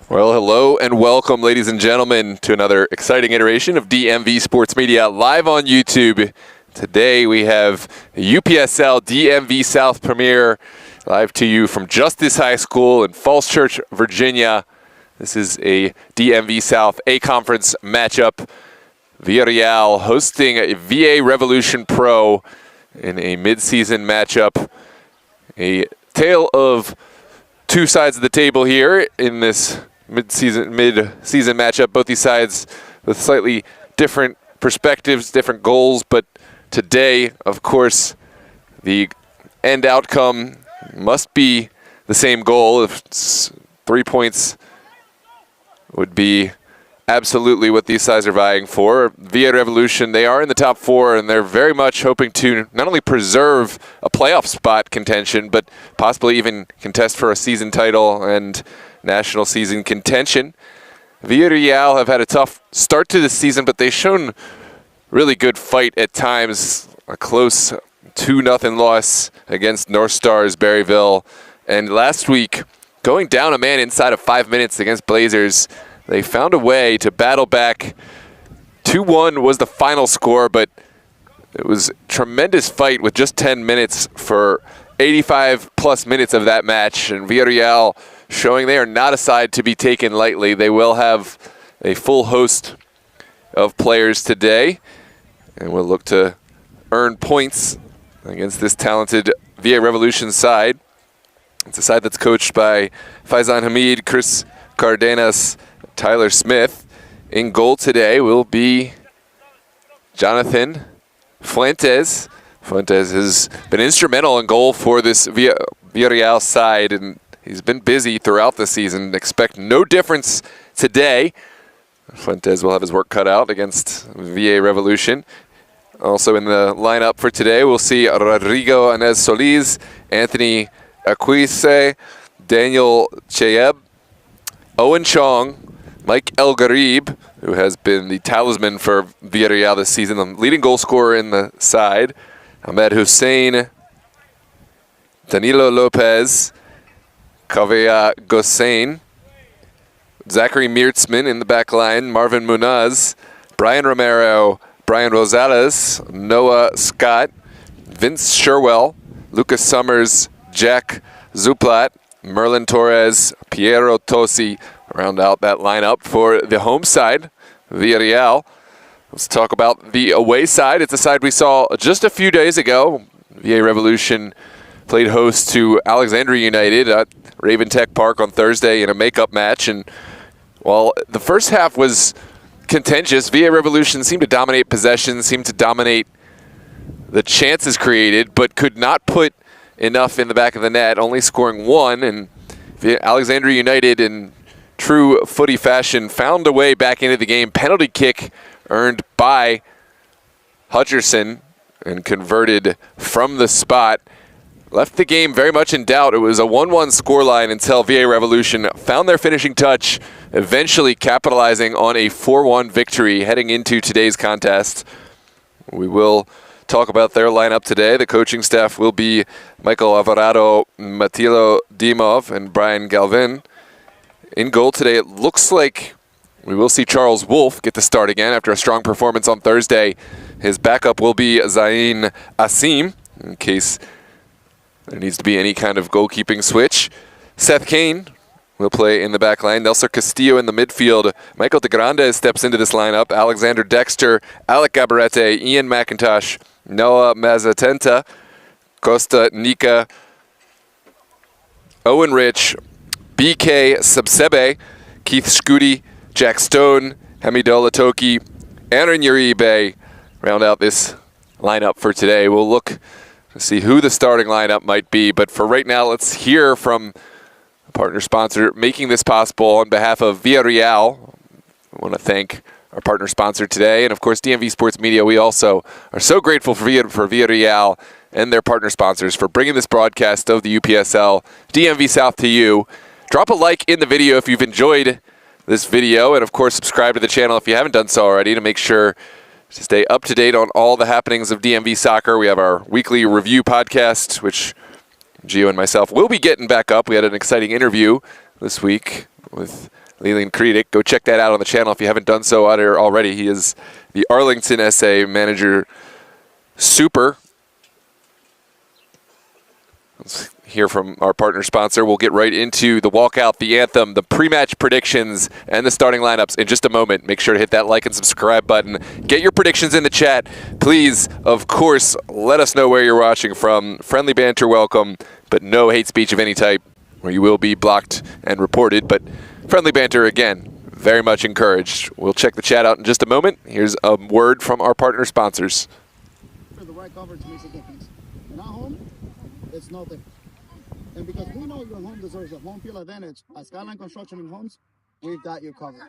Well, hello and welcome, ladies and gentlemen, to another exciting iteration of DMV Sports Media live on YouTube. Today we have UPSL DMV South premiere live to you from Justice High School in Falls Church, Virginia. This is a DMV South A-Conference matchup. Villareal hosting a VA Revolution Pro in a mid-season matchup. A tale of two sides of the table here in this mid-season matchup. Both these sides with slightly different perspectives, different goals, but today, of course, the end outcome must be the same goal. If 3 points would be absolutely what these sides are vying for. VA Revolution, they are in the top four, and they're very much hoping to not only preserve a playoff spot contention, but possibly even contest for a season title and national season contention. Villareal have had a tough start to the season, but they've shown really good fight at times. A close 2-0 loss against North Stars Berryville. And last week, going down a man inside of 5 minutes against Blazers, they found a way to battle back. 2-1 was the final score, but it was a tremendous fight with just 10 minutes for 85-plus minutes of that match. And Villareal showing they are not a side to be taken lightly. They will have a full host of players today, and will look to earn points against this talented VA Revolution side. It's a side that's coached by Faizan Hamid, Chris Cardenas, Tyler Smith. In goal today will be Jonathan Fuentes. Fuentes has been instrumental in goal for this Villareal side, and he's been busy throughout the season. Expect no difference today. Fuentes will have his work cut out against VA Revolution. Also in the lineup for today, we'll see Rodrigo Anez Solis, Anthony Aquise, Daniel Chayeb, Owen Chong, Mike El Garib, who has been the talisman for Villareal this season, the leading goal scorer in the side, Ahmed Hussein, Danilo Lopez, Kaveh Gossain, Zachary Meertzman in the back line, Marvin Munaz, Brian Romero, Brian Rosales, Noah Scott, Vince Sherwell, Lucas Summers, Jack Zuplat, Merlin Torres, Piero Tosi round out that lineup for the home side, Villareal. Let's talk about the away side. It's a side we saw just a few days ago. VA Revolution played host to Alexandria United at Raven Tech Park on Thursday in a makeup match. And while the first half was contentious, VA Revolution seemed to dominate possession, seemed to dominate the chances created, but could not put enough in the back of the net, only scoring one. And Alexandria United, in true footy fashion, found a way back into the game. Penalty kick earned by Hutcherson and converted from the spot. Left the game very much in doubt. It was a 1-1 scoreline until VA Revolution found their finishing touch, eventually capitalizing on a 4-1 victory heading into today's contest. We will talk about their lineup today. The coaching staff will be Michael Alvarado, Matilo Dimov, and Brian Galvin. In goal today, it looks like we will see Charles Wolf get the start again after a strong performance on Thursday. His backup will be Zain Asim, in case there needs to be any kind of goalkeeping switch. Seth Kane will play in the back line. Nelson Castillo in the midfield. Michael De Grande steps into this lineup. Alexander Dexter, Alec Gabarete, Ian McIntosh, Noah Mazatenta, Costa Nika, Owen Rich, BK Subsebe, Keith Scudi, Jack Stone, Hamidola Toki, Aaron Uribe round out this lineup for today. We'll look to see who the starting lineup might be, but for right now, let's hear from a partner sponsor making this possible on behalf of Villareal. I want to thank our partner sponsor today, and of course DMV Sports Media. We also are so grateful for Villareal and their partner sponsors for bringing this broadcast of the UPSL DMV South to you. Drop a like in the video if you've enjoyed this video, and of course subscribe to the channel if you haven't done so already to make sure to stay up to date on all the happenings of DMV soccer. We have our weekly review podcast, which Gio and myself will be getting back up. We had an exciting interview this week with Leland Kredic. Go check that out on the channel if you haven't done so already. He is the Arlington SA Manager Super. Let's hear from our partner sponsor. We'll get right into the walkout, the anthem, the pre-match predictions, and the starting lineups in just a moment. Make sure to hit that like and subscribe button. Get your predictions in the chat. Please, of course, let us know where you're watching from. Friendly banter welcome, but no hate speech of any type, or you will be blocked and reported. But friendly banter, again, very much encouraged. We'll check the chat out in just a moment. Here's a word from our partner sponsors. The right coverage makes a difference. In our home, it's no different. And because we know your home deserves a home field advantage, at Skyline Construction and Homes, we've got you covered.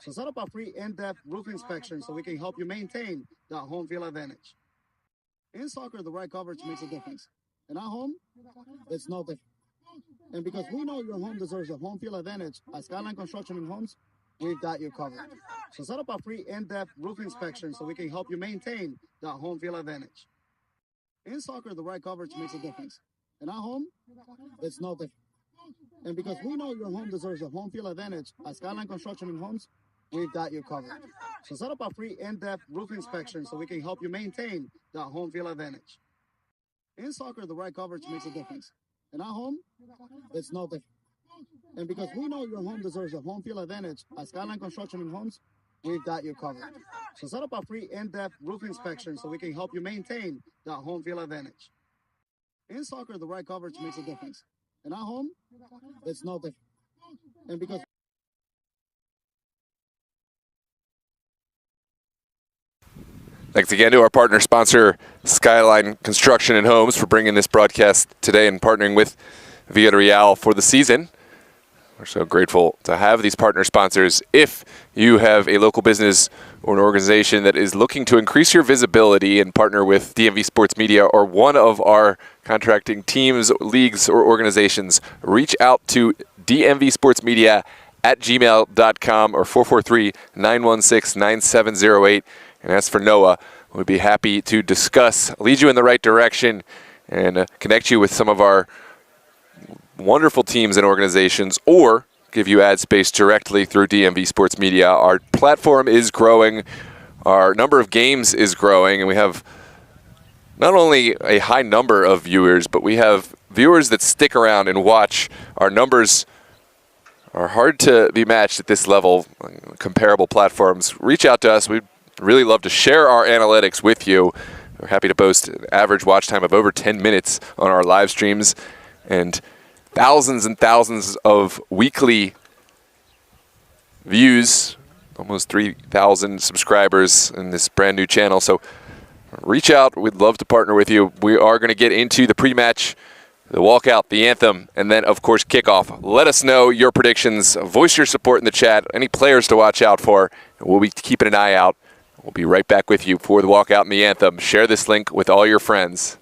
So set up a free in-depth roof inspection so we can help you maintain that home field advantage. In soccer, the right coverage makes a difference. In our home, it's no different. And because we know your home deserves a home field advantage, at Skyline Construction and Homes, we've got you covered. So set up a free in-depth roof inspection so we can help you maintain that home field advantage. In soccer, the right coverage makes a difference. In our home, it's no different. And because we know your home deserves a home field advantage, at Skyline Construction and Homes, we've got you covered. So set up a free in-depth roof inspection so we can help you maintain that home field advantage. In soccer, the right coverage makes a difference. In our home, it's no different. And because we know your home deserves a home field advantage, at Skyline Construction and Homes, we've got you covered. So set up a free in-depth roof inspection so we can help you maintain that home field advantage. In soccer, the right coverage makes a difference. In our home, it's no different. And because Thanks again to our partner sponsor, Skyline Construction and Homes, for bringing this broadcast today and partnering with Villareal for the season. We're so grateful to have these partner sponsors. If you have a local business or an organization that is looking to increase your visibility and partner with DMV Sports Media or one of our contracting teams, leagues, or organizations, reach out to dmvsportsmedia@gmail.com or 443-916-9708 and ask for Noah. We'd be happy to discuss, lead you in the right direction, and connect you with some of our wonderful teams and organizations, or give you ad space directly through DMV Sports Media. Our platform is growing, our number of games is growing, and we have not only a high number of viewers, but we have viewers that stick around and watch. Our numbers are hard to be matched at this level, comparable platforms. Reach out to us. We'd really love to share our analytics with you. We're happy to boast an average watch time of over 10 minutes on our live streams, and thousands of weekly views, almost 3,000 subscribers in this brand new channel. So reach out. We'd love to partner with you. We are going to get into the pre-match, the walkout, the anthem, and then, of course, kickoff. Let us know your predictions. Voice your support in the chat. Any players to watch out for. We'll be keeping an eye out. We'll be right back with you for the walkout and the anthem. Share this link with all your friends.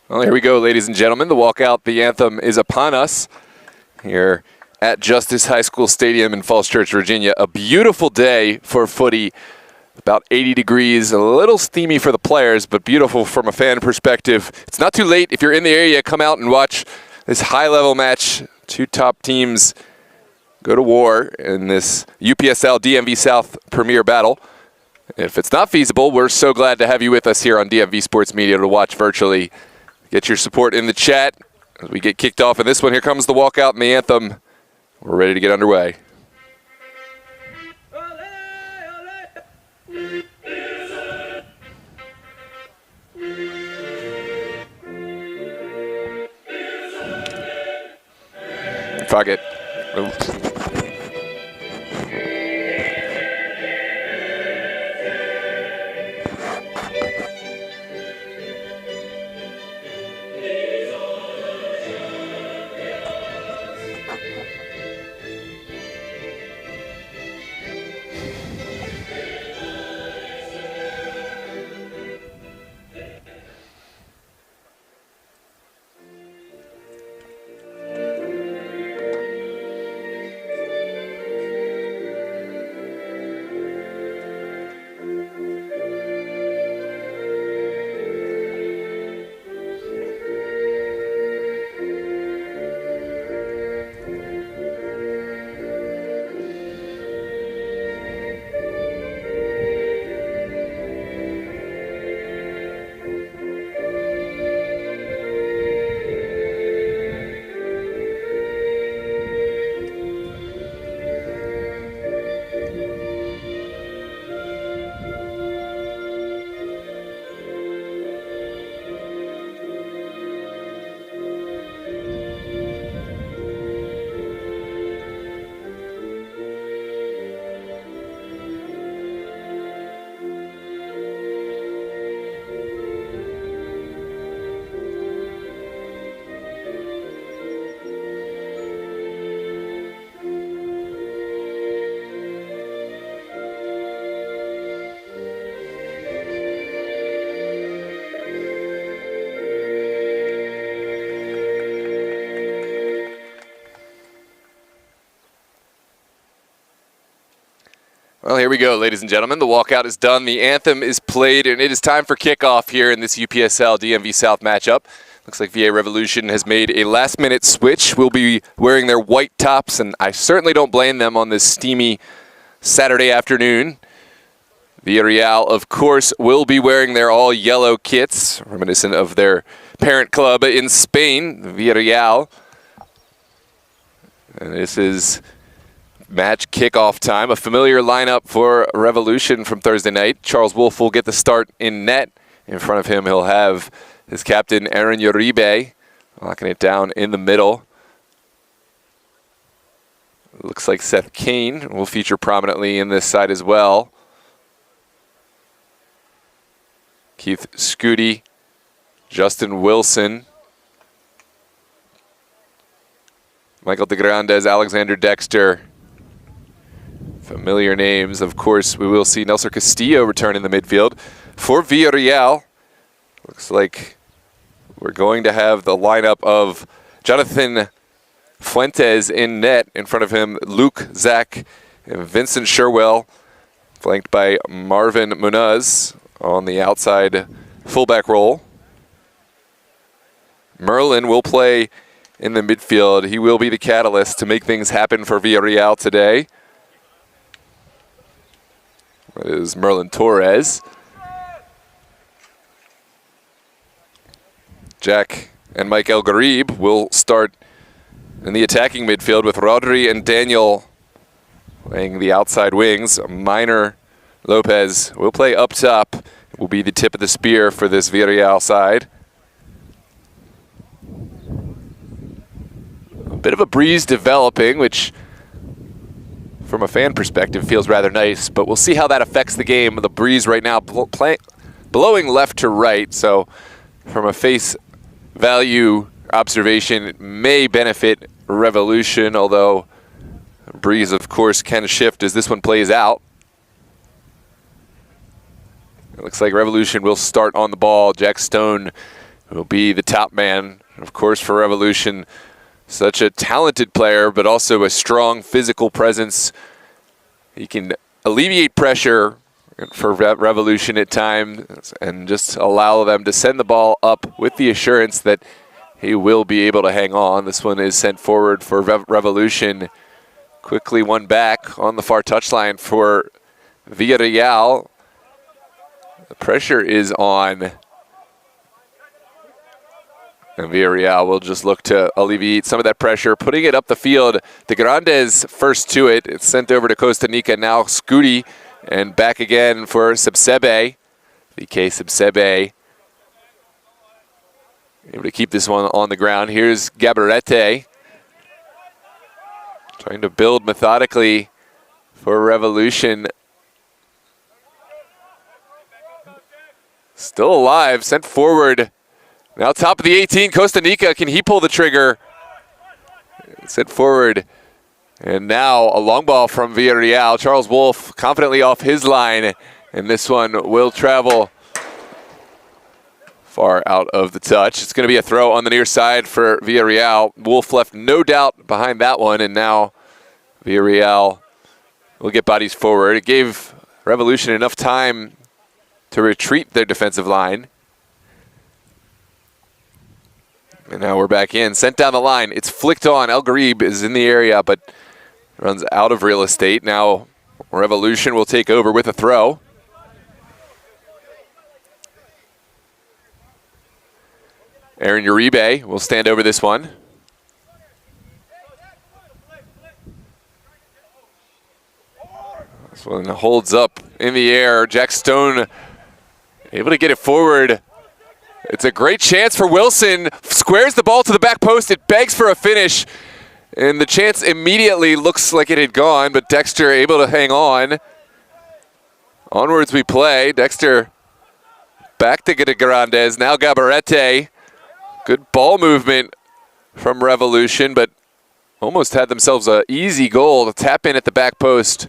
Well, here we go, ladies and gentlemen. The walkout, the anthem is upon us here at Justice High School Stadium in Falls Church, Virginia. A beautiful day for footy. About 80 degrees, a little steamy for the players, but beautiful from a fan perspective. It's not too late. If you're in the area, come out and watch this high-level match. Two top teams go to war in this UPSL DMV South Premier Battle. If it's not feasible, we're so glad to have you with us here on DMV Sports Media to watch virtually. Get your support in the chat as we get kicked off in this one. Here comes the walkout and the anthem. We're ready to get underway. Fuck it. Well, here we go, ladies and gentlemen. The walkout is done. The anthem is played, and it is time for kickoff here in this UPSL DMV South matchup. Looks like VA Revolution has made a last-minute switch. We'll be wearing their white tops, and I certainly don't blame them on this steamy Saturday afternoon. Villareal, of course, will be wearing their all-yellow kits, reminiscent of their parent club in Spain, Villareal. And this is match kickoff time. A familiar lineup for Revolution from Thursday night. Charles Wolf will get the start in net. In front of him, he'll have his captain, Aaron Uribe, locking it down in the middle. Looks like Seth Kane will feature prominently in this side as well. Keith Scooty, Justin Wilson, Michael DeGrandes, Alexander Dexter. Familiar names. Of course, we will see Nelson Castillo return in the midfield. For Villareal, looks like we're going to have the lineup of Jonathan Fuentes in net. In front of him, Luke Zach and Vincent Sherwell, flanked by Marvin Munaz on the outside fullback role. Merlin will play in the midfield. He will be the catalyst to make things happen for Villareal today. That is Merlin Torres. Jack and Mike El Garib will start in the attacking midfield with Rodri and Daniel playing the outside wings. Minor Lopez will play up top. It will be the tip of the spear for this Villareal side. A bit of a breeze developing, which from a fan perspective feels rather nice, but we'll see how that affects the game. The breeze right now blowing left to right, so from a face value observation, it may benefit Revolution, although breeze, of course, can shift as this one plays out. It looks like Revolution will start on the ball. Jack Stone will be the top man. Of course, for Revolution, such a talented player, but also a strong physical presence. He can alleviate pressure for Revolution at times and just allow them to send the ball up with the assurance that he will be able to hang on. This one is sent forward for Revolution. Quickly won back on the far touchline for Villareal. The pressure is on. And Villareal will just look to alleviate some of that pressure, putting it up the field. De Grandes first to it. It's sent over to Costa Rica. Now Scudi, and back again for Sebsebe. VK Sebsebe. Able to keep this one on the ground. Here's Gabarete. Trying to build methodically for Revolution. Still alive, sent forward. Now top of the 18, Costa Rica, can he pull the trigger? Sent forward. And now a long ball from Villareal. Charles Wolf confidently off his line. And this one will travel far out of the touch. It's going to be a throw on the near side for Villareal. Wolf left no doubt behind that one. And now Villareal will get bodies forward. It gave Revolution enough time to retreat their defensive line. And now we're back in. Sent down the line. It's flicked on. El Garib is in the area, but runs out of real estate. Now Revolution will take over with a throw. Aaron Uribe will stand over this one. This one holds up in the air. Jack Stone able to get it forward. It's a great chance for Wilson. Squares the ball to the back post. It begs for a finish. And the chance immediately looks like it had gone, but Dexter able to hang on. Onwards we play. Dexter back to De Grandes. Now Gabarete. Good ball movement from Revolution, but almost had themselves an easy goal to tap in at the back post.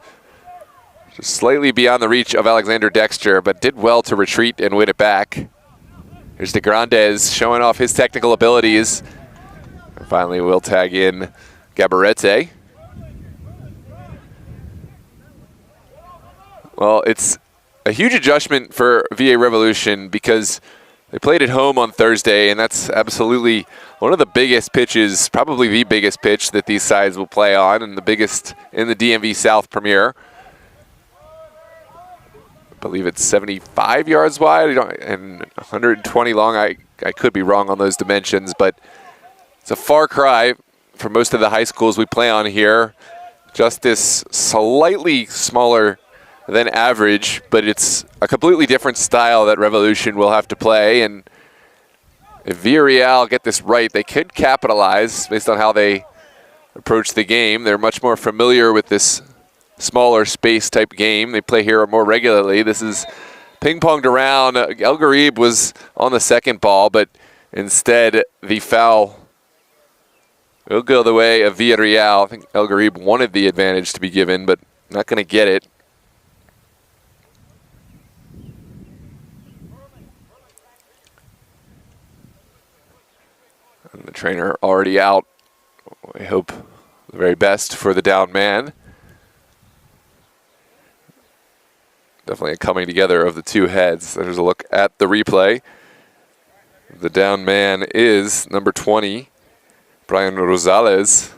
Just slightly beyond the reach of Alexander Dexter, but did well to retreat and win it back. Here's De Grandes showing off his technical abilities. And finally, we'll tag in Gabarete. Well, it's a huge adjustment for VA Revolution because they played at home on Thursday, and that's absolutely one of the biggest pitches, probably the biggest pitch that these sides will play on, and the biggest in the DMV South Premier. I believe it's 75 yards wide and 120 long. I could be wrong on those dimensions, but it's a far cry for most of the high schools we play on here. Just this slightly smaller than average, but it's a completely different style that Revolution will have to play. And if Villareal get this right, they could capitalize based on how they approach the game. They're much more familiar with this smaller space type game. They play here more regularly. This is ping-ponged around. El Garib was on the second ball, but instead the foul will go the way of Villareal. I think El Garib wanted the advantage to be given, but not going to get it. And the trainer already out. I hope the very best for the down man. Definitely a coming together of the two heads. There's a look at the replay. The down man is number 20, Brian Rosales.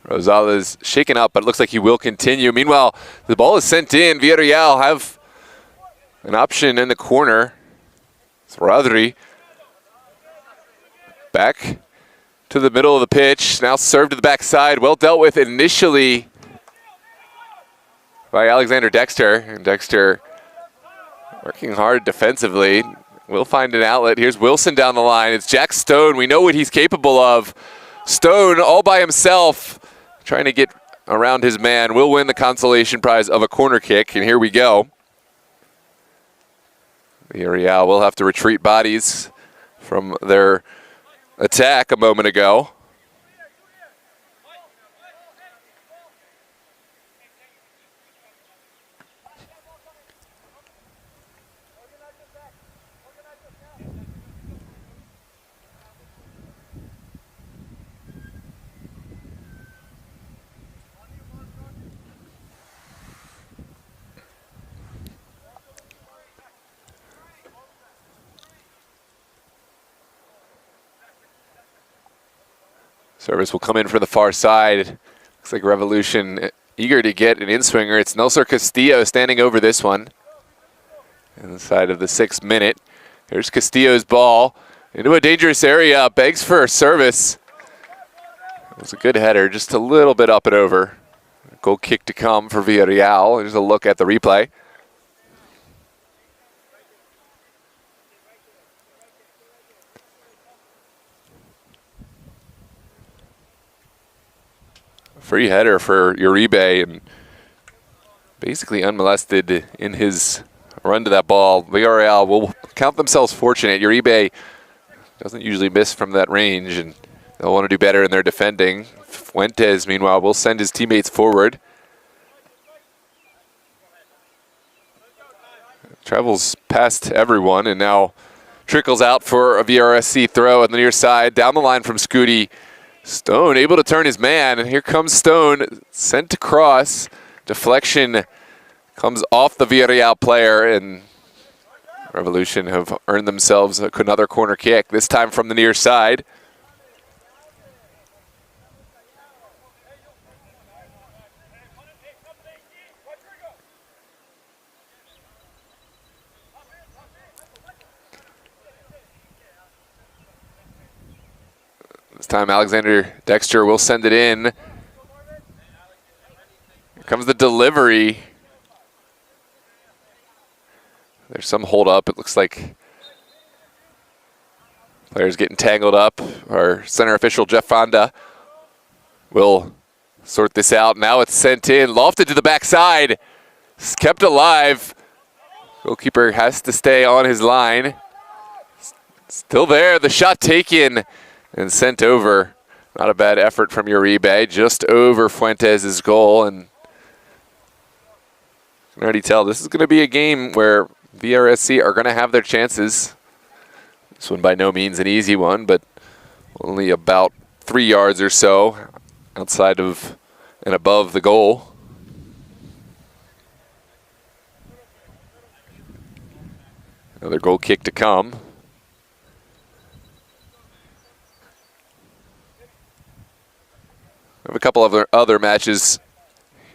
Rosales shaken up, but it looks like he will continue. Meanwhile, the ball is sent in. Villareal have an option in the corner. It's Rodri. Back to the middle of the pitch. Now served to the backside. Well dealt with initially by Alexander Dexter. And Dexter Working hard defensively. Will find an outlet. Here's Wilson down the line. It's Jack Stone. We know what he's capable of. Stone all by himself, trying to get around his man. Will win the consolation prize of a corner kick, and here we go. Villareal will have to retreat bodies from their attack a moment ago. Service will come in from the far side. Looks like Revolution eager to get an in-swinger. It's Nelson Castillo standing over this one. Inside of the 6th minute. Here's Castillo's ball into a dangerous area. Begs for a service. It was a good header, just a little bit up and over. Goal kick to come for Villareal. Here's a look at the replay. Free header for Uribe, and basically unmolested in his run to that ball. Villareal will count themselves fortunate. Uribe doesn't usually miss from that range, and they'll want to do better in their defending. Fuentes, meanwhile, will send his teammates forward. Travels past everyone, and now trickles out for a VRSC throw on the near side. Down the line from Scooty. Stone able to turn his man, and here comes Stone, sent across. Deflection comes off the Villareal player, and Revolution have earned themselves another corner kick, this time from the near side. This time Alexander Dexter will send it in. Here comes the delivery. There's some hold up. It looks like players getting tangled up. Our center official, Jeff Fonda, will sort this out. Now it's sent in, lofted to the backside. It's kept alive. Goalkeeper has to stay on his line. Still there, the shot taken and sent over. Not a bad effort from Uribe, just over Fuentes' goal. And you can already tell this is going to be a game where VRSC are going to have their chances. This one by no means an easy one, but only about 3 yards or so outside of and above the goal. Another goal kick to come. We have a couple of other matches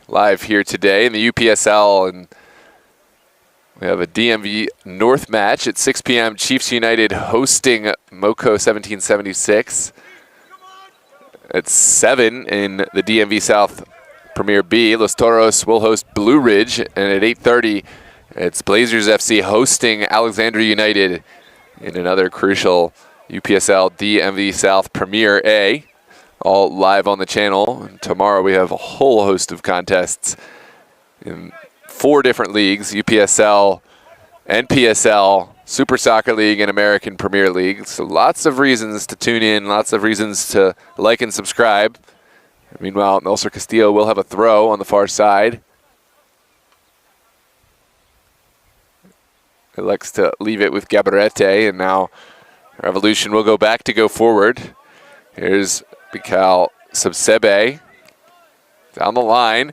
live here today in the UPSL, and we have a DMV North match at 6 p.m. Chiefs United hosting Moco 1776. At 7 in the DMV South Premier B, Los Toros will host Blue Ridge, and at 8:30 it's Blazers FC hosting Alexandria United in another crucial UPSL DMV South Premier A. All live on the channel. And tomorrow we have a whole host of contests in 4 different leagues: UPSL, NPSL, Super Soccer League, and American Premier League. So lots of reasons to tune in, lots of reasons to like and subscribe. Meanwhile, Nelson Castillo will have a throw on the far side. He likes to leave it with Gabarete, and now Revolution will go back to go forward. Here's Bikal Subsebe down the line.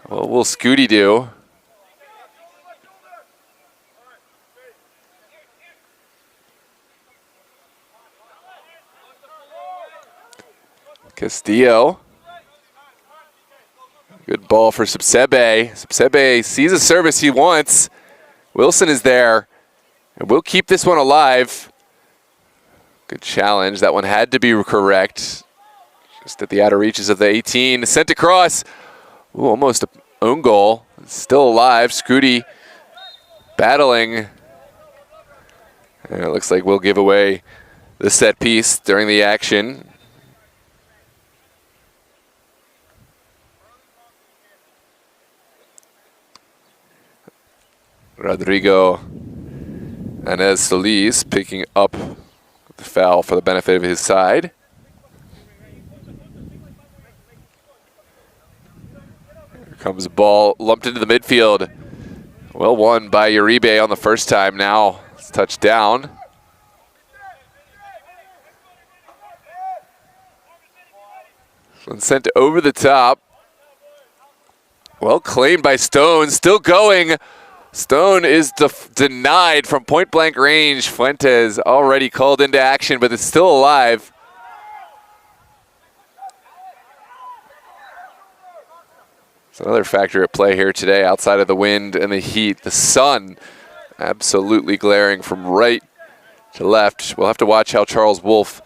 What will Scooty do? Castillo. Good ball for Subsebe. Subsebe sees a service he wants. Wilson is there, and we'll keep this one alive. Good challenge. That one had to be correct. Just at the outer reaches of the 18. Sent across. Ooh, almost an own goal. Still alive. Scooty battling. And it looks like we'll give away the set piece during the action. Rodrigo Anez Solis picking up the foul for the benefit of his side. Here comes the ball lumped into the midfield. Well won by Uribe on the first time. Now it's touched down. One sent over the top. Well claimed by Stone. Still going. Stone is denied from point-blank range. Fuentes already called into action, but it's still alive. It's another factor at play here today outside of the wind and the heat. The sun absolutely glaring from right to left. We'll have to watch how Charles Wolf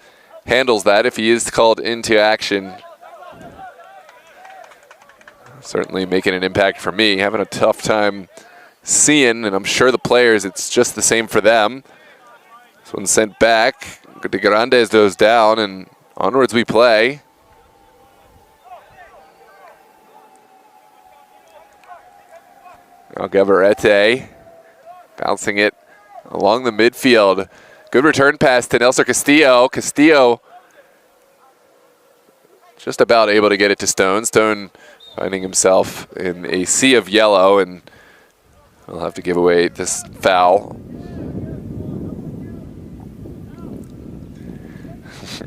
handles that if he is called into action. Certainly making an impact for me. Having a tough time seeing, and I'm sure the players, it's just the same for them. This one's sent back. De Grandes goes down, and onwards we play. Now Gavarete bouncing it along the midfield. Good return pass to Nelson Castillo. Castillo just about able to get it to Stone. Stone finding himself in a sea of yellow, and we'll have to give away this foul.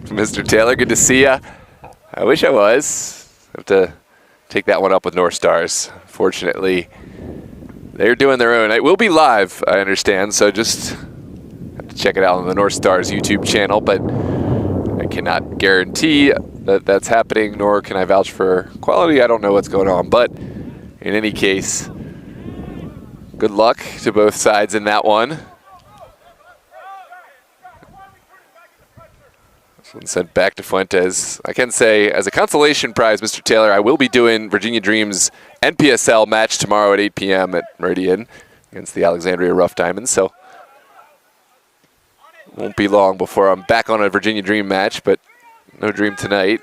Mr. Taylor, good to see ya. I wish I was. Have to take that one up with North Stars. Fortunately, they're doing their own. It will be live, I understand, so just have to check it out on the North Stars YouTube channel, but I cannot guarantee that that's happening, nor can I vouch for quality. I don't know what's going on, but in any case, good luck to both sides in that one. This one sent back to Fuentes. I can say, as a consolation prize, Mr. Taylor, I will be doing Virginia Dreams NPSL match tomorrow at 8 p.m. at Meridian against the Alexandria Rough Diamonds, so won't be long before I'm back on a Virginia Dream match, but no dream tonight.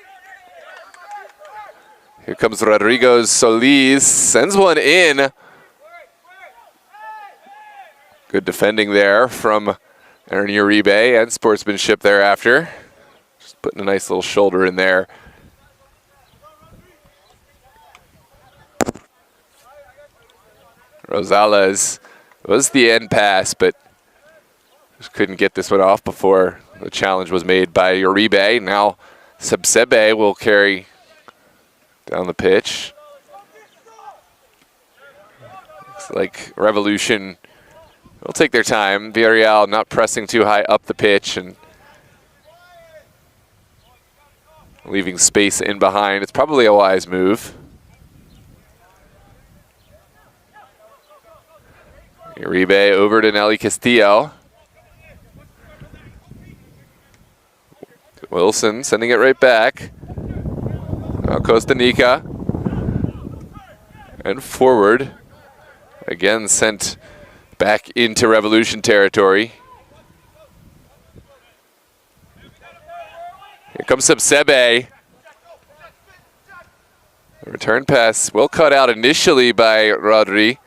Here comes Rodrigo Solis, sends one in. Good defending there from Aaron Uribe, and sportsmanship thereafter. Just putting a nice little shoulder in there. Rosales was the end pass, but just couldn't get this one off before the challenge was made by Uribe. Now Subsebe will carry down the pitch. Looks like Revolution will take their time. Villareal not pressing too high up the pitch and leaving space in behind. It's probably a wise move. Uribe over to Nelly Castillo. Wilson sending it right back. Now Costa Rica. And forward. Again sent back into Revolution territory. Here comes Subsebe. The return pass well cut out initially by Rodri.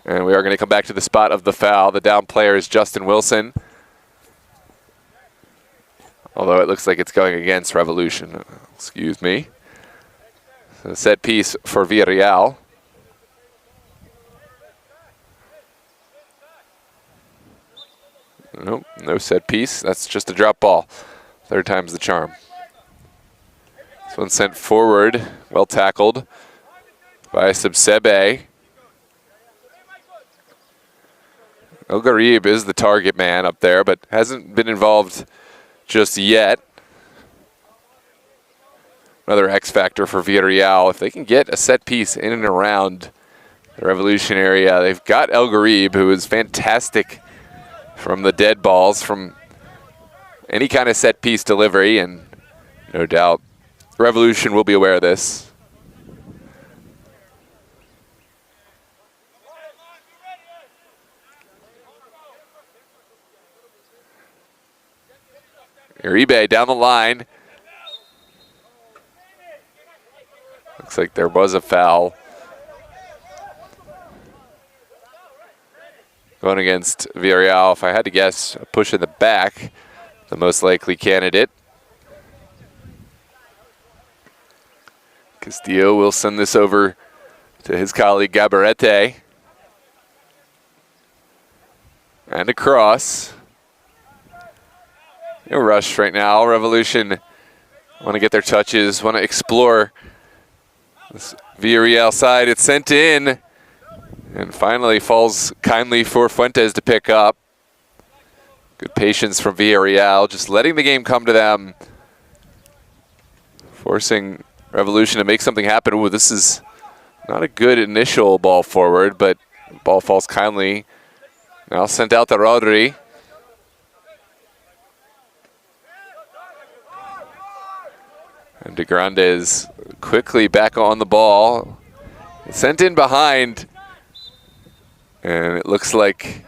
And we are going to come back to the spot of the foul. The down player is Justin Wilson. Although it looks like it's going against Revolution. Excuse me. So set piece for Villareal. Nope, no set piece. That's just a drop ball. Third time's the charm. This one sent forward. Well tackled by Subsebe. El Garib is the target man up there, but hasn't been involved just yet. Another X factor for Villareal. If they can get a set piece in and around the Revolution area, they've got El Garib, who is fantastic from the dead balls, from any kind of set piece delivery, and no doubt Revolution will be aware of this. Uribe down the line. Looks like there was a foul. Going against Villareal, if I had to guess, a push in the back, the most likely candidate. Castillo will send this over to his colleague Gabarete. And across. No rush right now. Revolution want to get their touches, want to explore this Villareal side. It's sent in. And finally falls kindly for Fuentes to pick up. Good patience from Villareal, just letting the game come to them. Forcing Revolution to make something happen. Ooh, this is not a good initial ball forward, but the ball falls kindly. Now sent out to Rodri. And De Grandes quickly back on the ball. Sent in behind. And it looks like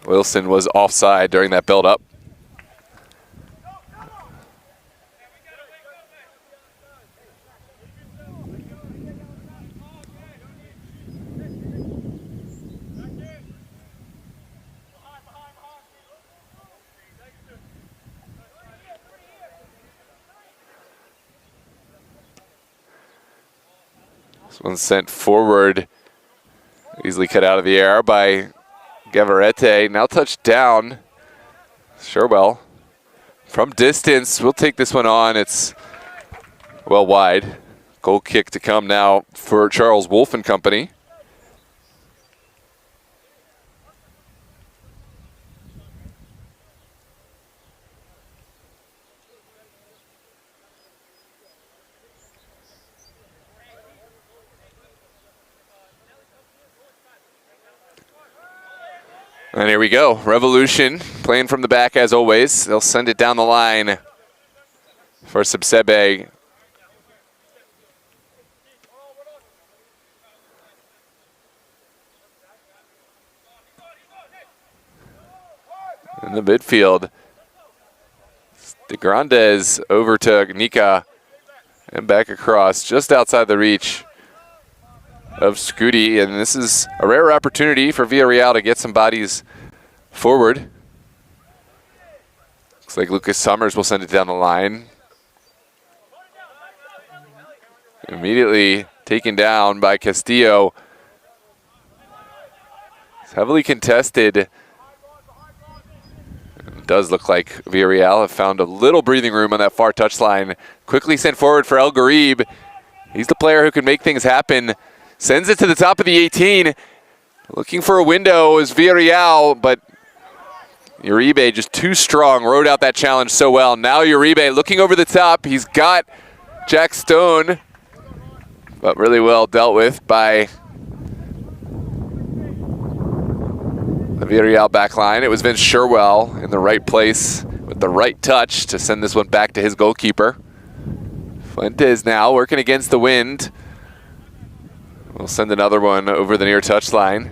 Wilson was offside during that build-up. This one's sent forward. Easily cut out of the air by Gavarete. Now touched down. Sherwell from distance. We'll take this one on. It's well wide. Goal kick to come now for Charles Wolf and company. And here we go. Revolution playing from the back as always. They'll send it down the line for Subsebe. In the midfield, De Grandes over to Nika and back across just outside the reach of Scooty, and this is a rare opportunity for Villareal to get some bodies forward. Looks like Lucas Summers will send it down the line. Immediately taken down by Castillo. It's heavily contested. It does look like Villareal have found a little breathing room on that far touchline. Quickly sent forward for El Garib. He's the player who can make things happen. Sends it to the top of the 18. Looking for a window is Villareal, but Uribe just too strong. Rode out that challenge so well. Now Uribe looking over the top. He's got Jack Stone, but really well dealt with by the Villareal back line. It was Vince Sherwell in the right place with the right touch to send this one back to his goalkeeper. Fuentes now working against the wind. We'll send another one over the near touchline.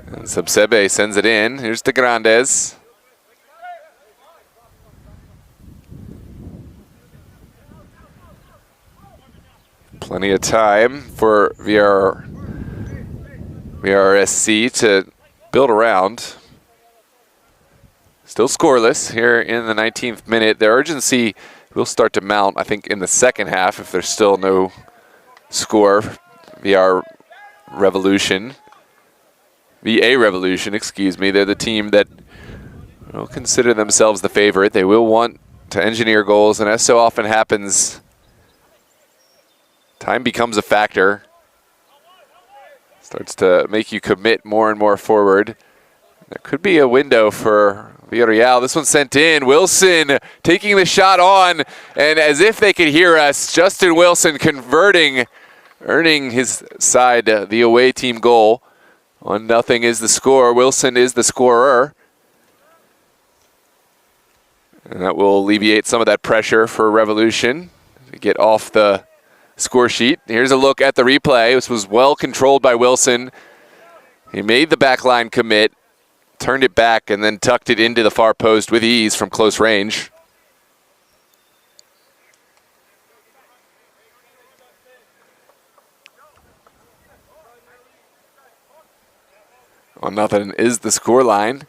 And Subsebe sends it in. Here's De Grandes. Plenty of time for VRSC to build around. Still scoreless here in the 19th minute. Their urgency will start to mount, I think, in the second half if there's still no score. VA Revolution, excuse me. They're the team that will consider themselves the favorite. They will want to engineer goals, and as so often happens, time becomes a factor. Starts to make you commit more and more forward. There could be a window for Villareal. This one's sent in. Wilson taking the shot on, and as if they could hear us, Justin Wilson converting, earning his side the away team goal. 1-0 is the score. Wilson is the scorer. And that will alleviate some of that pressure for Revolution to get off the score sheet. Here's a look at the replay. This was well controlled by Wilson. He made the back line commit. turned it back and then tucked it into the far post with ease from close range. Well, nothing is the score line.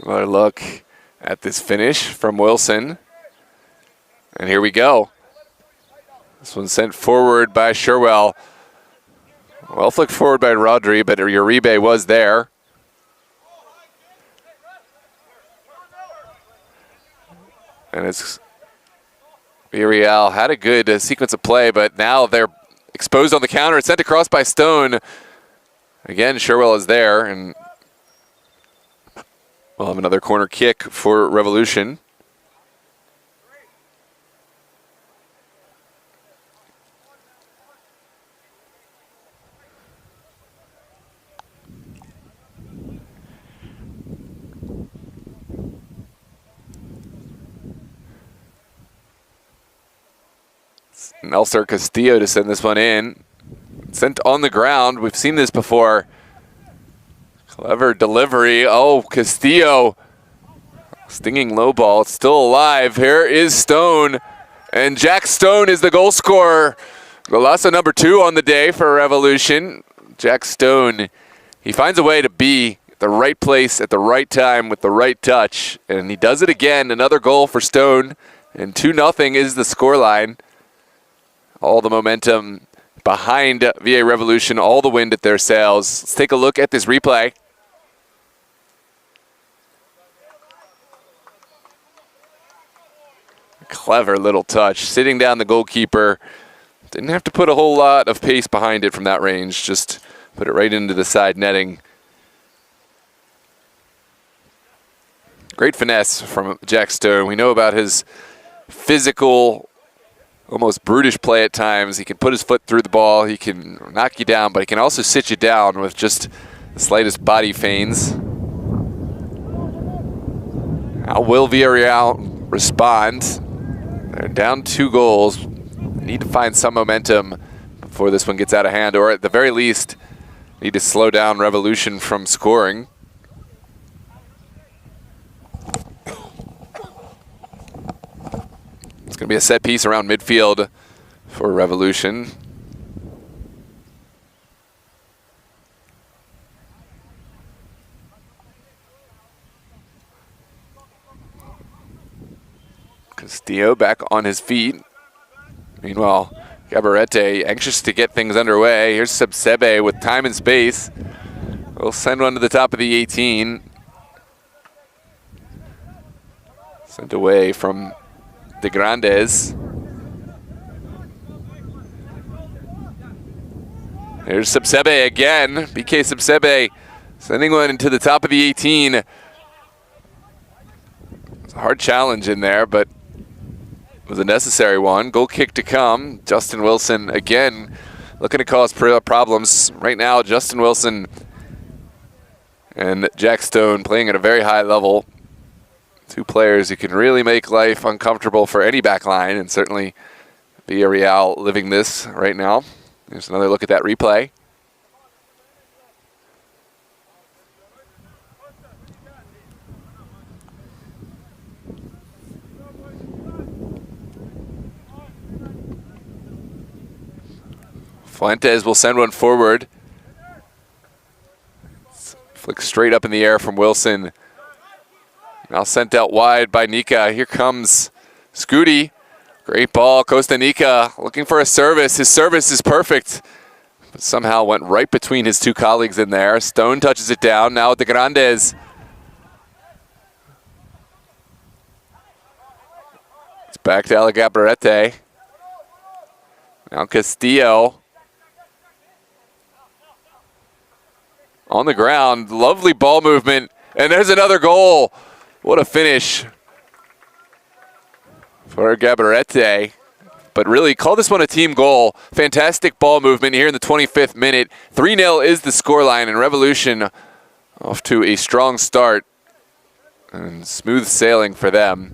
Another look at this finish from Wilson. And here we go. This one sent forward by Sherwell. Well flicked forward by Rodri, but Uribe was there. And it's Villareal had a good sequence of play, but now they're exposed on the counter. It's sent across by Stone. Again, Sherwell is there, and we'll have another corner kick for Revolution. Nelson Castillo to send this one in. Sent on the ground. We've seen this before. Clever delivery. Oh, Castillo. Stinging low ball. It's still alive. Here is Stone. And Jack Stone is the goal scorer. Golazo number 2 on the day for Revolution. Jack Stone. He finds a way to be at the right place at the right time with the right touch. And he does it again. Another goal for Stone. And 2-0 is the scoreline. All the momentum behind VA Revolution, all the wind at their sails. Let's take a look at this replay. Clever little touch. Sitting down the goalkeeper. Didn't have to put a whole lot of pace behind it from that range. Just put it right into the side netting. Great finesse from Jack Stone. We know about his physical, almost brutish play at times. He can put his foot through the ball. He can knock you down, but he can also sit you down with just the slightest body feigns. How will Villareal respond? They're down 2 goals. They need to find some momentum before this one gets out of hand, or at the very least, need to slow down Revolution from scoring. It's going to be a set piece around midfield for Revolution. Castillo back on his feet. Meanwhile, Gabarete anxious to get things underway. Here's Sebsebe with time and space. We'll send one to the top of the 18. Sent away from De Grandes. Here's Sebsebe again. BK Sebsebe sending one into the top of the 18. It's a hard challenge in there, but it was a necessary one. Goal kick to come. Justin Wilson again looking to cause problems. Right now, Justin Wilson and Jack Stone playing at a very high level. 2 players who can really make life uncomfortable for any back line, and certainly Villareal living this right now. There's another look at that replay. Fuentes will send one forward. Flick straight up in the air from Wilson. Now sent out wide by Nika. Here comes Scooty. Great ball. Costa Nika looking for a service. His service is perfect, but somehow went right between his 2 colleagues in there. Stone touches it down. Now De Grandes. It's back to Gabarete. Now Castillo. On the ground. Lovely ball movement. And there's another goal. What a finish for Gabarete. But really, call this one a team goal. Fantastic ball movement here in the 25th minute. 3-0 is the scoreline, and Revolution off to a strong start. And smooth sailing for them.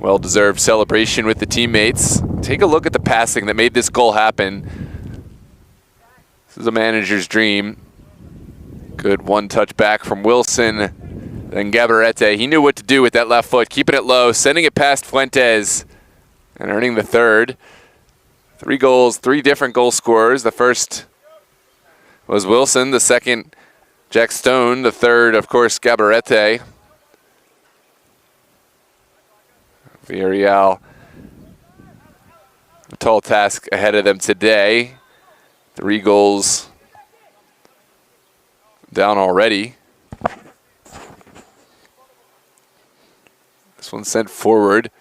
Well-deserved celebration with the teammates. Take a look at the passing that made this goal happen. This is a manager's dream. Good one-touch back from Wilson. Then Gabarete, he knew what to do with that left foot, keeping it low, sending it past Fuentes, and earning the third. 3 goals, 3 different goal scorers. The first was Wilson, the second Jack Stone, the third, of course, Gabarete. Villareal, a tall task ahead of them today. 3 goals down already. This one sent forward.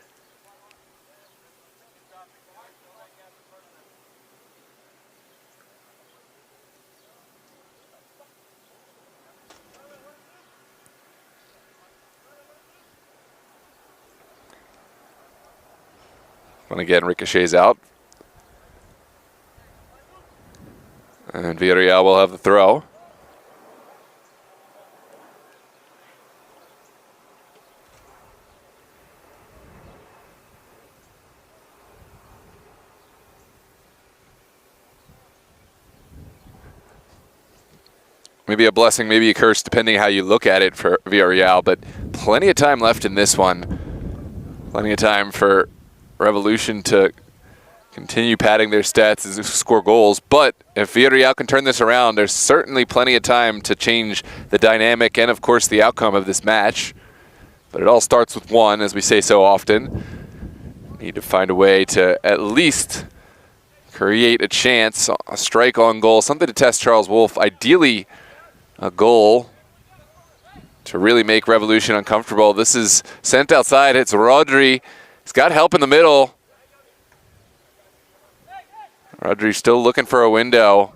And again, ricochets out. And Villareal will have the throw. Maybe a blessing, maybe a curse, depending how you look at it for Villareal, but plenty of time left in this one. Plenty of time for Revolution to continue padding their stats as they score goals, but if Villareal can turn this around, there's certainly plenty of time to change the dynamic and, of course, the outcome of this match. But it all starts with one, as we say so often. Need to find a way to at least create a chance, a strike on goal, something to test Charles Wolf. Ideally, a goal to really make Revolution uncomfortable. This is sent outside. It's Rodri. He's got help in the middle. Rodri's still looking for a window.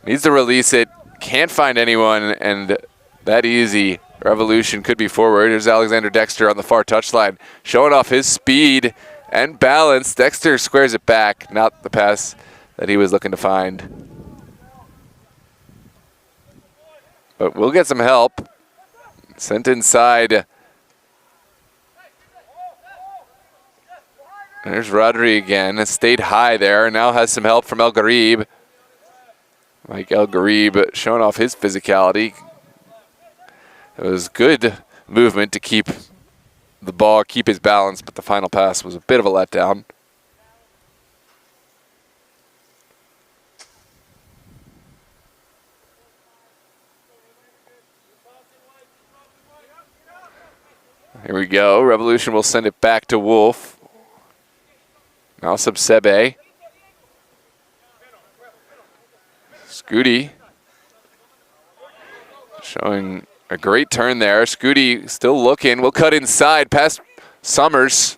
Needs to release it. Can't find anyone, and that easy. Revolution could be forward. Here's Alexander Dexter on the far touchline, showing off his speed and balance. Dexter squares it back. Not the pass that he was looking to find. But we'll get some help. Sent inside. There's Rodri again. Has stayed high there. Now has some help from El Garib. Mike El Garib showing off his physicality. It was good movement to keep the ball, keep his balance, but the final pass was a bit of a letdown. Here we go. Revolution will send it back to Wolf. Now some Sebe. Scooty showing a great turn there. Scooty still looking. Will cut inside past Summers.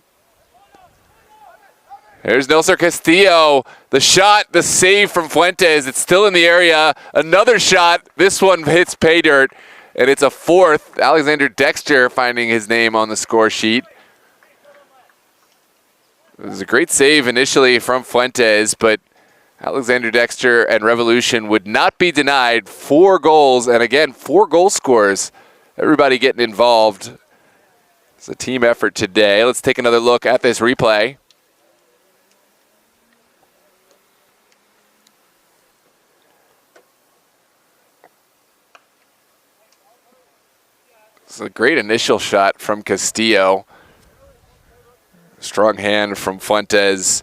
There's Nelson Castillo. The shot, the save from Fuentes. It's still in the area. Another shot. This one hits pay dirt. And it's a fourth. Alexander Dexter finding his name on the score sheet. It was a great save initially from Fuentes, but Alexander Dexter and Revolution would not be denied 4 goals. And again, 4 goal scorers. Everybody getting involved. It's a team effort today. Let's take another look at this replay. It's a great initial shot from Castillo. Strong hand from Fuentes.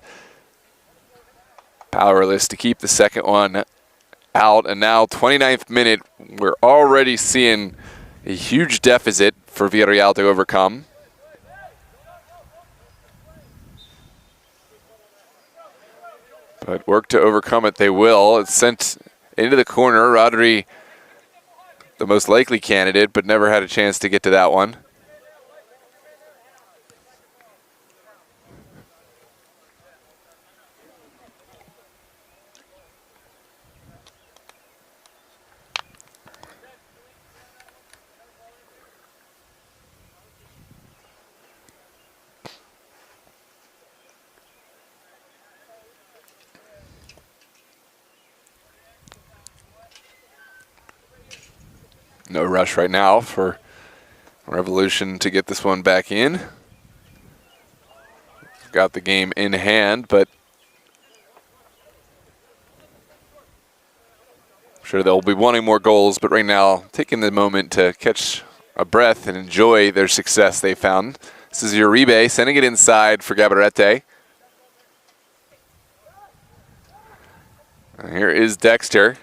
Powerless to keep the second one out. And now 29th minute, we're already seeing a huge deficit for Villareal to overcome. But work to overcome it they will. It's sent into the corner. Rodri, the most likely candidate, but never had a chance to get to that one. No rush right now for Revolution to get this one back in. Got the game in hand, but I'm sure they'll be wanting more goals, but right now taking the moment to catch a breath and enjoy their success they found. This is Uribe sending it inside for Gabarete. And here is Dexter.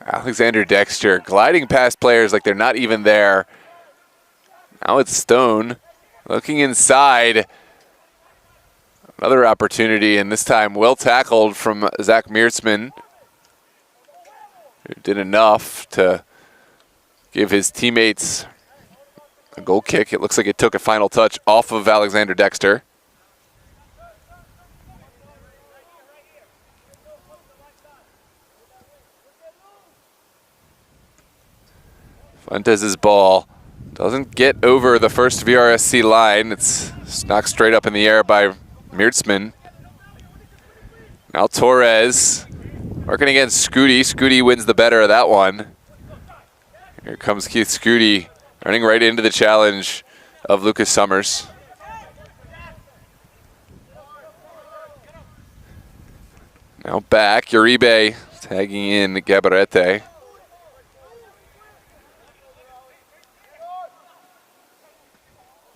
Alexander Dexter gliding past players like they're not even there. Now it's Stone looking inside. Another opportunity, and this time well tackled from Zach Meertzman, who did enough to give his teammates a goal kick. It looks like it took a final touch off of Alexander Dexter. Fuentes' ball doesn't get over the first VRSC line. It's knocked straight up in the air by Meertzman. Now Torres working against Scooty. Scooty wins the better of that one. Here comes Keith Scooty running right into the challenge of Lucas Summers. Now back, Uribe tagging in Gabarete.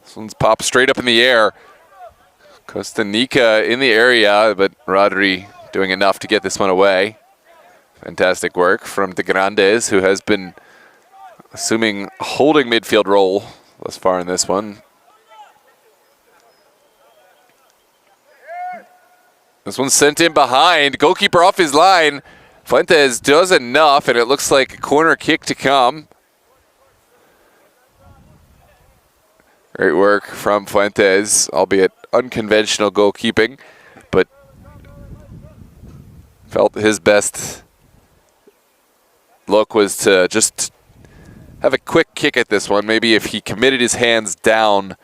This one's popped straight up in the air. Costanica in the area, but Rodri doing enough to get this one away. Fantastic work from De Grandes, who has been assuming a holding midfield role thus far in this one. This one's sent in behind. Goalkeeper off his line. Fuentes does enough, and it looks like a corner kick to come. Great work from Fuentes, albeit unconventional goalkeeping, but felt his best look was to just have a quick kick at this one. Maybe if he committed his hands down,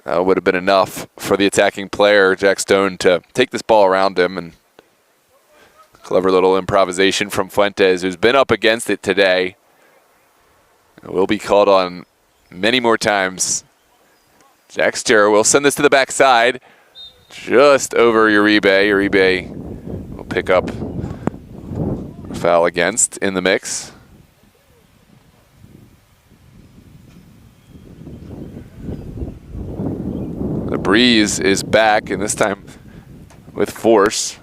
would have been enough for the attacking player, Jack Stone, to take this ball around him. And clever little improvisation from Fuentes, who's been up against it today. Will be called on many more times. Dexter will send this to the backside, just over Uribe. Uribe will pick up a foul against in the mix. The breeze is back, and this time with force.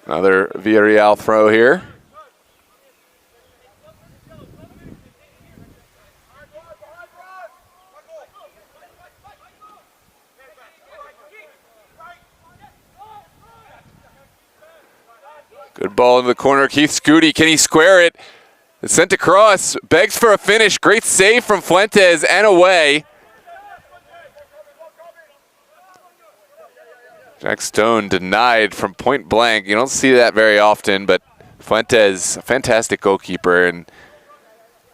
Another Villareal throw here. Good ball into the corner. Keith Scooty, can he square it? It's sent across, begs for a finish. Great save from Fuentes and away. Jack Stone denied from point blank. You don't see that very often, but Fuentes, a fantastic goalkeeper, and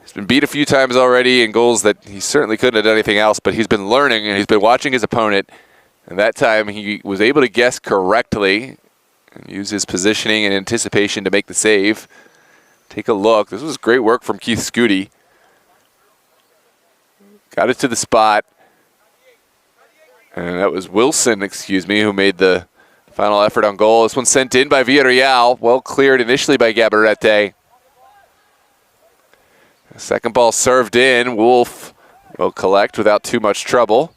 he's been beat a few times already in goals that he certainly couldn't have done anything else, but he's been learning and he's been watching his opponent, and that time he was able to guess correctly and use his positioning and anticipation to make the save. Take a look. This was great work from Keith Scooty. Got it to the spot. And that was Wilson, who made the final effort on goal. This one sent in by Villareal. Well cleared initially by Gabarete. Second ball served in. Wolf will collect without too much trouble.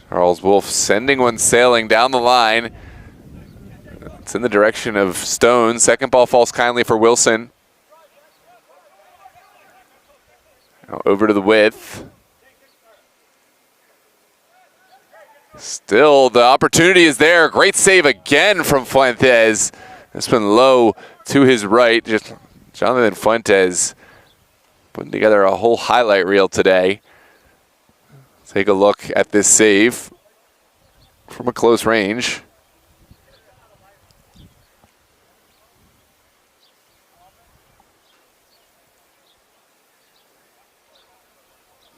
Charles Wolf sending one sailing down the line. It's in the direction of Stone. Second ball falls kindly for Wilson. Now over to the width. Still, the opportunity is there. Great save again from Fuentes. This one low to his right. Just Jonathan Fuentes putting together a whole highlight reel today. Take a look at this save from a close range.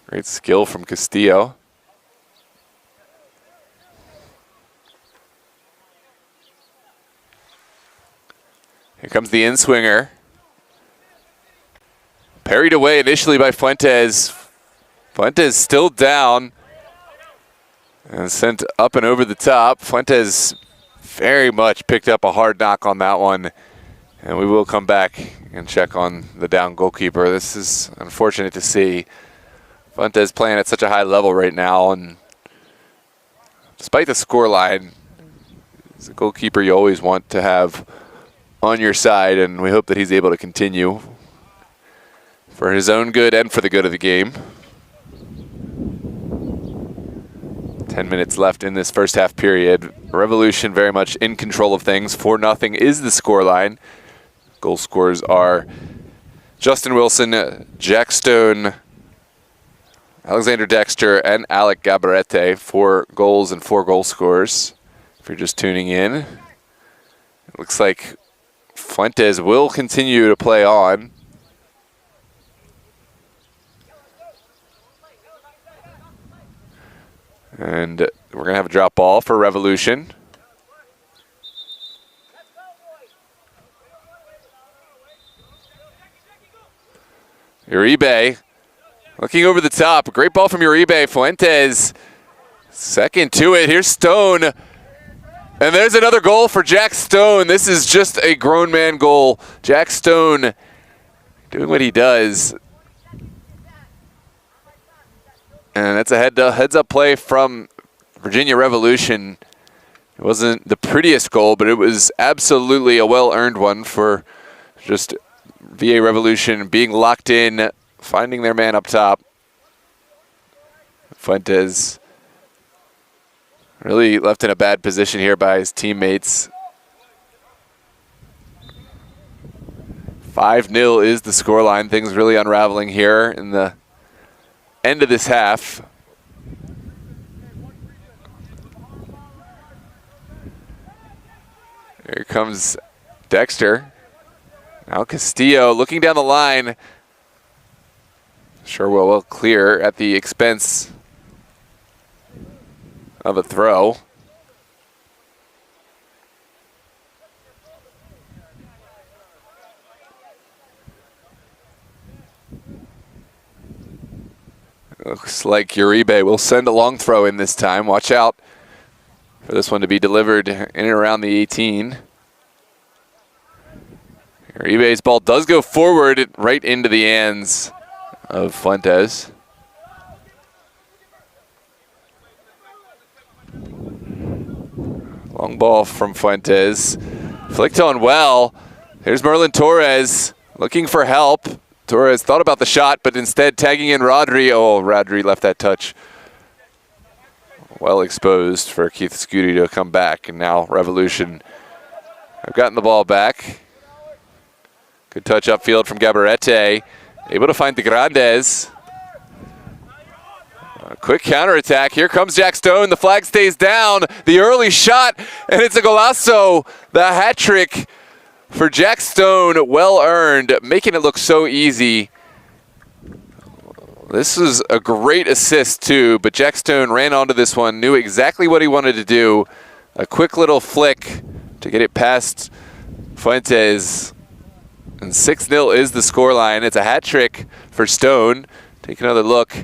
Great skill from Castillo. Here comes the in-swinger. Parried away initially by Fuentes. Fuentes still down and sent up and over the top. Fuentes very much picked up a hard knock on that one. And we will come back and check on the down goalkeeper. This is unfortunate to see. Fuentes playing at such a high level right now, and despite the scoreline, as a goalkeeper you always want to have on your side, and we hope that he's able to continue for his own good and for the good of the game. 10 minutes left in this first half period. Revolution very much in control of things. 4-0 is the scoreline. Goal scorers are Justin Wilson, Jack Stone, Alexander Dexter, and Alec Gabarete. 4 goals and 4 goal scorers. If you're just tuning in, it looks like Fuentes will continue to play on. And we're going to have a drop ball for Revolution. Uribe looking over the top. Great ball from Uribe. Fuentes second to it. Here's Stone. And there's another goal for Jack Stone. This is just a grown man goal. Jack Stone doing what he does. And that's a heads-up play from Virginia Revolution. It wasn't the prettiest goal, but it was absolutely a well-earned one for just VA Revolution being locked in, finding their man up top. Fuentes really left in a bad position here by his teammates. 5-0 is the scoreline. Things really unraveling here in the end of this half. Here comes Dexter. Now Castillo looking down the line. Sure will clear at the expense of a throw. Looks like Uribe will send a long throw in this time. Watch out for this one to be delivered in and around the 18. Uribe's ball does go forward right into the hands of Fuentes. Long ball from Fuentes. Flicked on well. Here's Merlin Torres looking for help. Torres thought about the shot, but instead tagging in Rodri. Oh, Rodri left that touch well exposed for Keith Scooty to come back. And now Revolution have gotten the ball back. Good touch upfield from Gabarete. Able to find De Grandes. A quick counterattack. Here comes Jack Stone. The flag stays down. The early shot, and it's a golazo. The hat trick for Jack Stone, well earned, making it look so easy. This was a great assist too, but Jack Stone ran onto this one, knew exactly what he wanted to do. A quick little flick to get it past Fuentes. And 6-0 is the scoreline. It's a hat trick for Stone. Take another look.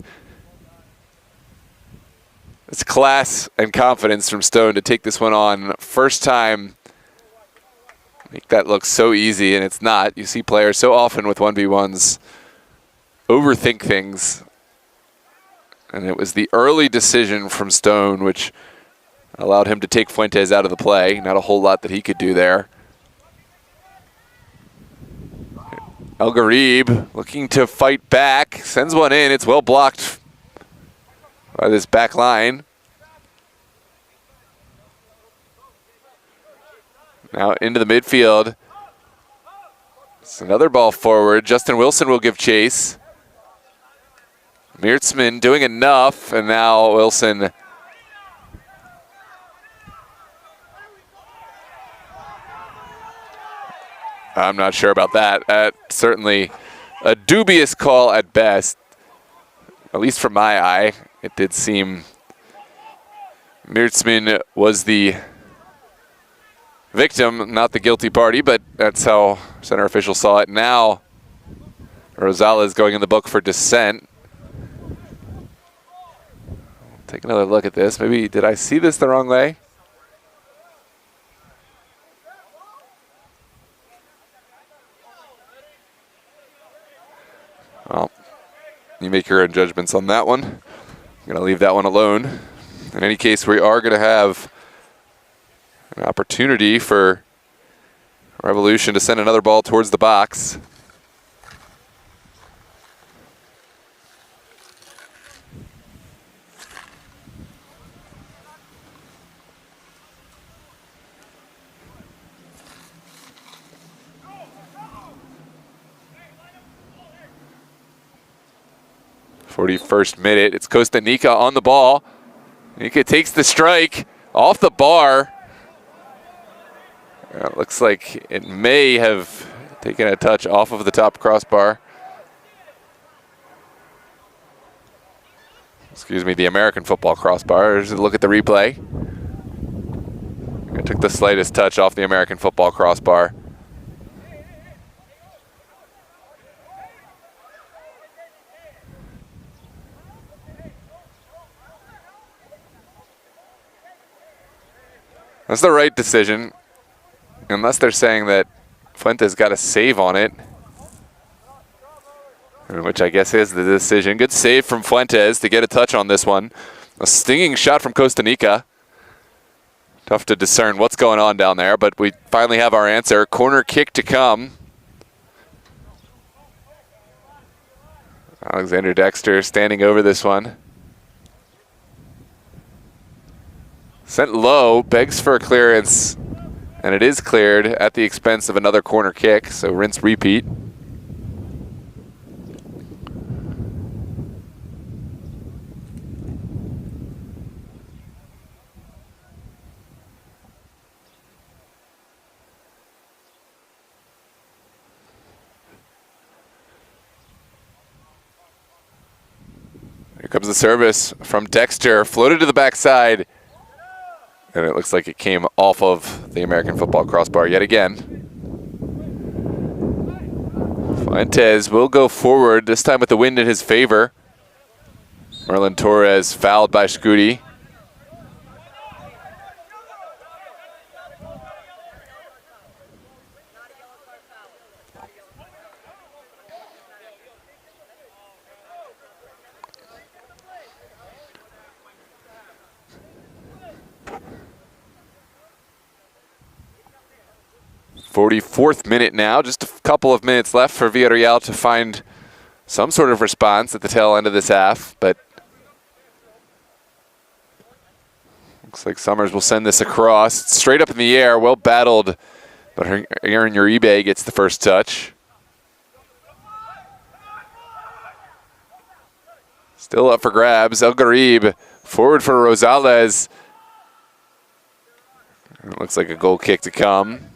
It's class and confidence from Stone to take this one on. First time. Make that look so easy, and it's not. You see players so often with 1v1s overthink things. And it was the early decision from Stone which allowed him to take Fuentes out of the play. Not a whole lot that he could do there. El Garib looking to fight back. Sends one in. It's well blocked by this back line. Now into the midfield. It's another ball forward. Justin Wilson will give chase. Meertzman doing enough, and now Wilson. I'm not sure about that. Certainly a dubious call at best, at least from my eye. It did seem Meertzman was the victim, not the guilty party, but that's how center officials saw it. Now Rosales going in the book for dissent. Take another look at this. Maybe, did I see this the wrong way? Well, you make your own judgments on that one. I'm going to leave that one alone. In any case, we are going to have an opportunity for Revolution to send another ball towards the box. '41st minute. It's Costa Nica on the ball. Nica takes the strike off the bar. It looks like it may have taken a touch off of the top crossbar. Excuse me, the American football crossbar. Just look at the replay. It took the slightest touch off the American football crossbar. That's the right decision, unless they're saying that Fuentes got a save on it, which I guess is the decision. Good save from Fuentes to get a touch on this one. A stinging shot from Costa Nica. Tough to discern what's going on down there, but we finally have our answer. Corner kick to come. Alexander Dexter standing over this one. Sent low, begs for a clearance, and it is cleared at the expense of another corner kick, so rinse repeat. Here comes the service from Dexter, floated to the backside. And it looks like it came off of the American football crossbar yet again. Fuentes will go forward, this time with the wind in his favor. Merlin Torres fouled by Scuti. '44th minute now, just a couple of minutes left for Villareal to find some sort of response at the tail end of this half, but looks like Summers will send this across. It's straight up in the air, well battled, but Aaron Uribe gets the first touch. Still up for grabs. El Garib forward for Rosales. It looks like a goal kick to come.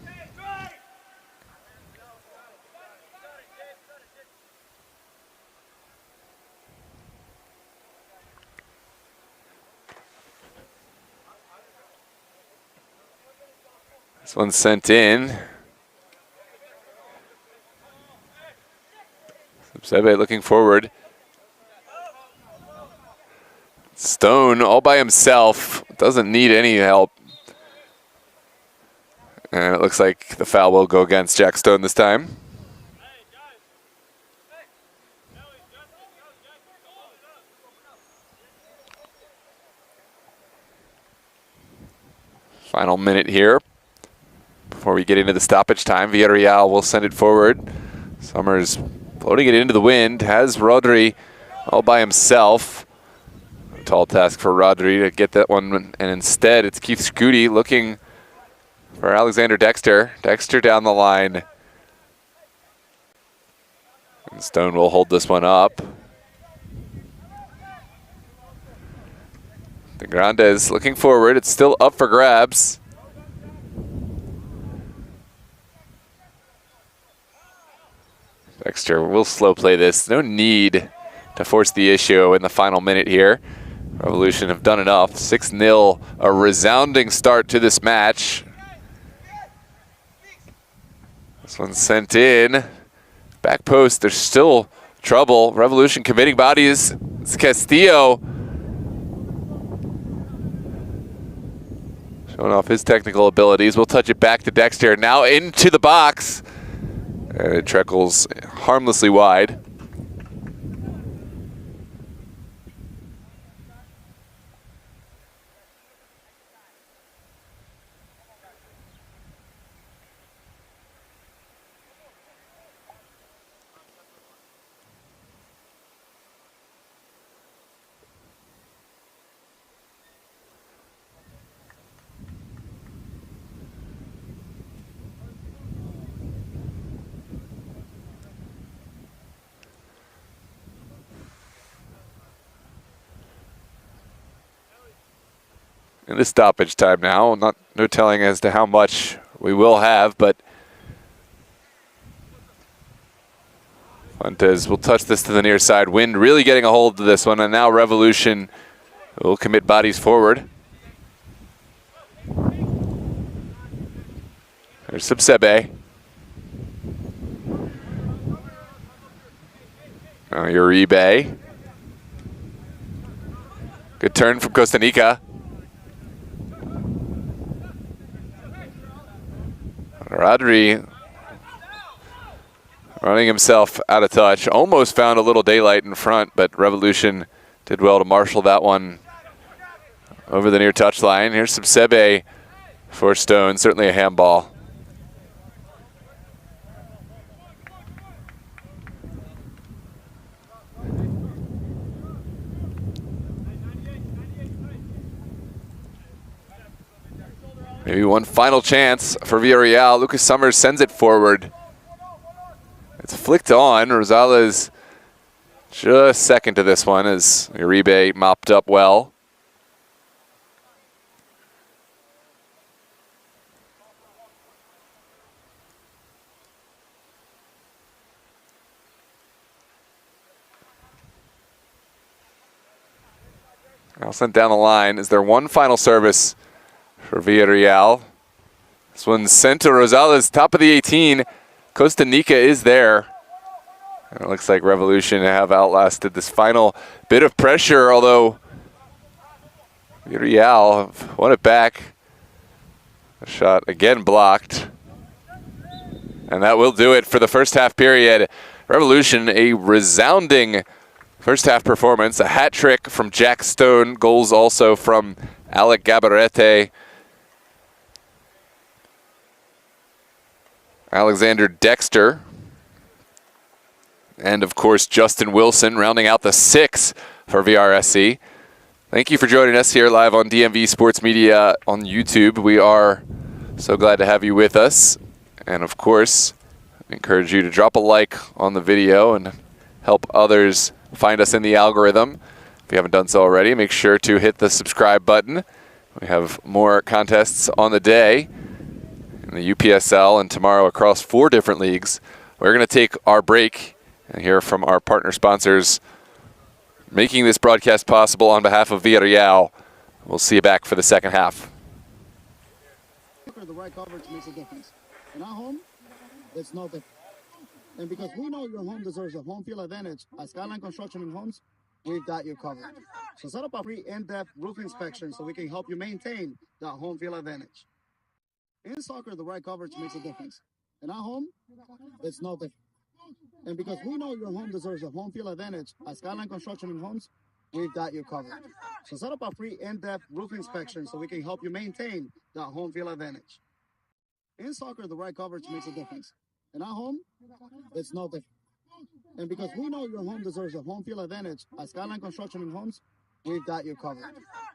This one's sent in. Sebe looking forward. Stone all by himself. Doesn't need any help. And it looks like the foul will go against Jack Stone this time. Final minute here before we get into the stoppage time. Villareal will send it forward. Summers floating it into the wind. Has Rodri all by himself. A tall task for Rodri to get that one. And instead, it's Keith Scuti looking for Alexander Dexter. Dexter down the line. And Stone will hold this one up. De Grandes looking forward. It's still up for grabs. Dexter will slow play this. No need to force the issue in the final minute here. Revolution have done enough. 6-0, a resounding start to this match. This one's sent in. Back post, there's still trouble. Revolution committing bodies. It's Castillo. Showing off his technical abilities. We'll touch it back to Dexter. Now into the box. And it trickles harmlessly wide. In the stoppage time now, no telling as to how much we will have, but Fuentes will touch this to the near side. Wind really getting a hold of this one, and now Revolution will commit bodies forward. There's Subsebe. Uribe. Good turn from Costa Rica. Rodri running himself out of touch. Almost found a little daylight in front, but Revolution did well to marshal that one over the near touchline. Here's some Sebe for Stone, certainly a handball. Maybe one final chance for Villareal. Lucas Summers sends it forward. It's flicked on. Rosales just second to this one as Uribe mopped up well. Now sent down the line. Is there one final service for Villareal? This one's sent to Rosales, top of the 18. Costa Rica is there. And it looks like Revolution have outlasted this final bit of pressure, although Villareal won it back. A shot again blocked. And that will do it for the first half period. Revolution, a resounding first half performance. A hat trick from Jack Stone. Goals also from Alec Gabarete. Alexander Dexter, and of course Justin Wilson rounding out the 6 for VRSC. Thank you for joining us here live on DMV Sports Media on YouTube. We are so glad to have you with us, and of course I encourage you to drop a like on the video and help others find us in the algorithm. If you haven't done so already, make sure to hit the subscribe button. We have more contests on the day in the UPSL and tomorrow across 4 different leagues. We're going to take our break and hear from our partner sponsors making this broadcast possible on behalf of Villareal. We'll see you back for the second half. The right coverage makes a difference. In our home, it's no different. And because we know your home deserves a home field advantage, at Skyline Construction and Homes, we've got you covered. So set up a free in-depth roof inspection so we can help you maintain that home field advantage. In soccer, the right coverage makes a difference. In our home, it's no different. And because we know your home deserves a home field advantage, at Skyline Construction and Homes, we've got you covered. So set up a free in-depth roof inspection so we can help you maintain that home field advantage. In soccer, the right coverage makes a difference. In our home, it's no different. And because we know your home deserves a home field advantage, at Skyline Construction and Homes, we've got you covered.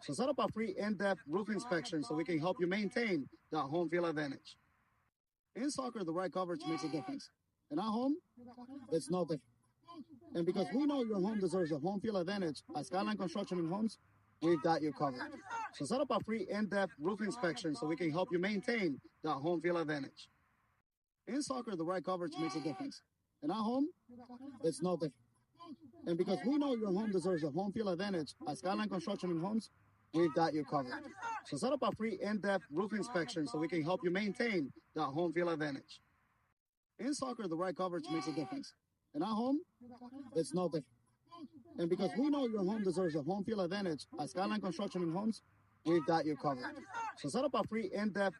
So set up a free in-depth roof inspection so we can help you maintain that home field advantage. In soccer, the right coverage makes a difference. In our home, it's no different. And because we know your home deserves a home field advantage, at Skyline Construction and Homes, we've got you covered. So set up a free in-depth roof inspection so we can help you maintain that home field advantage. In soccer, the right coverage makes a difference. And at home, it's no different. And because we know your home deserves a home field advantage, at Skyline Construction and Homes, we've got you covered. So set up a free in-depth roof inspection so we can help you maintain that home field advantage. In soccer, the right coverage makes a difference. And at home, it's no different. And because we know your home deserves a home field advantage, at Skyline Construction and Homes, we've got you covered. So set up a free in-depth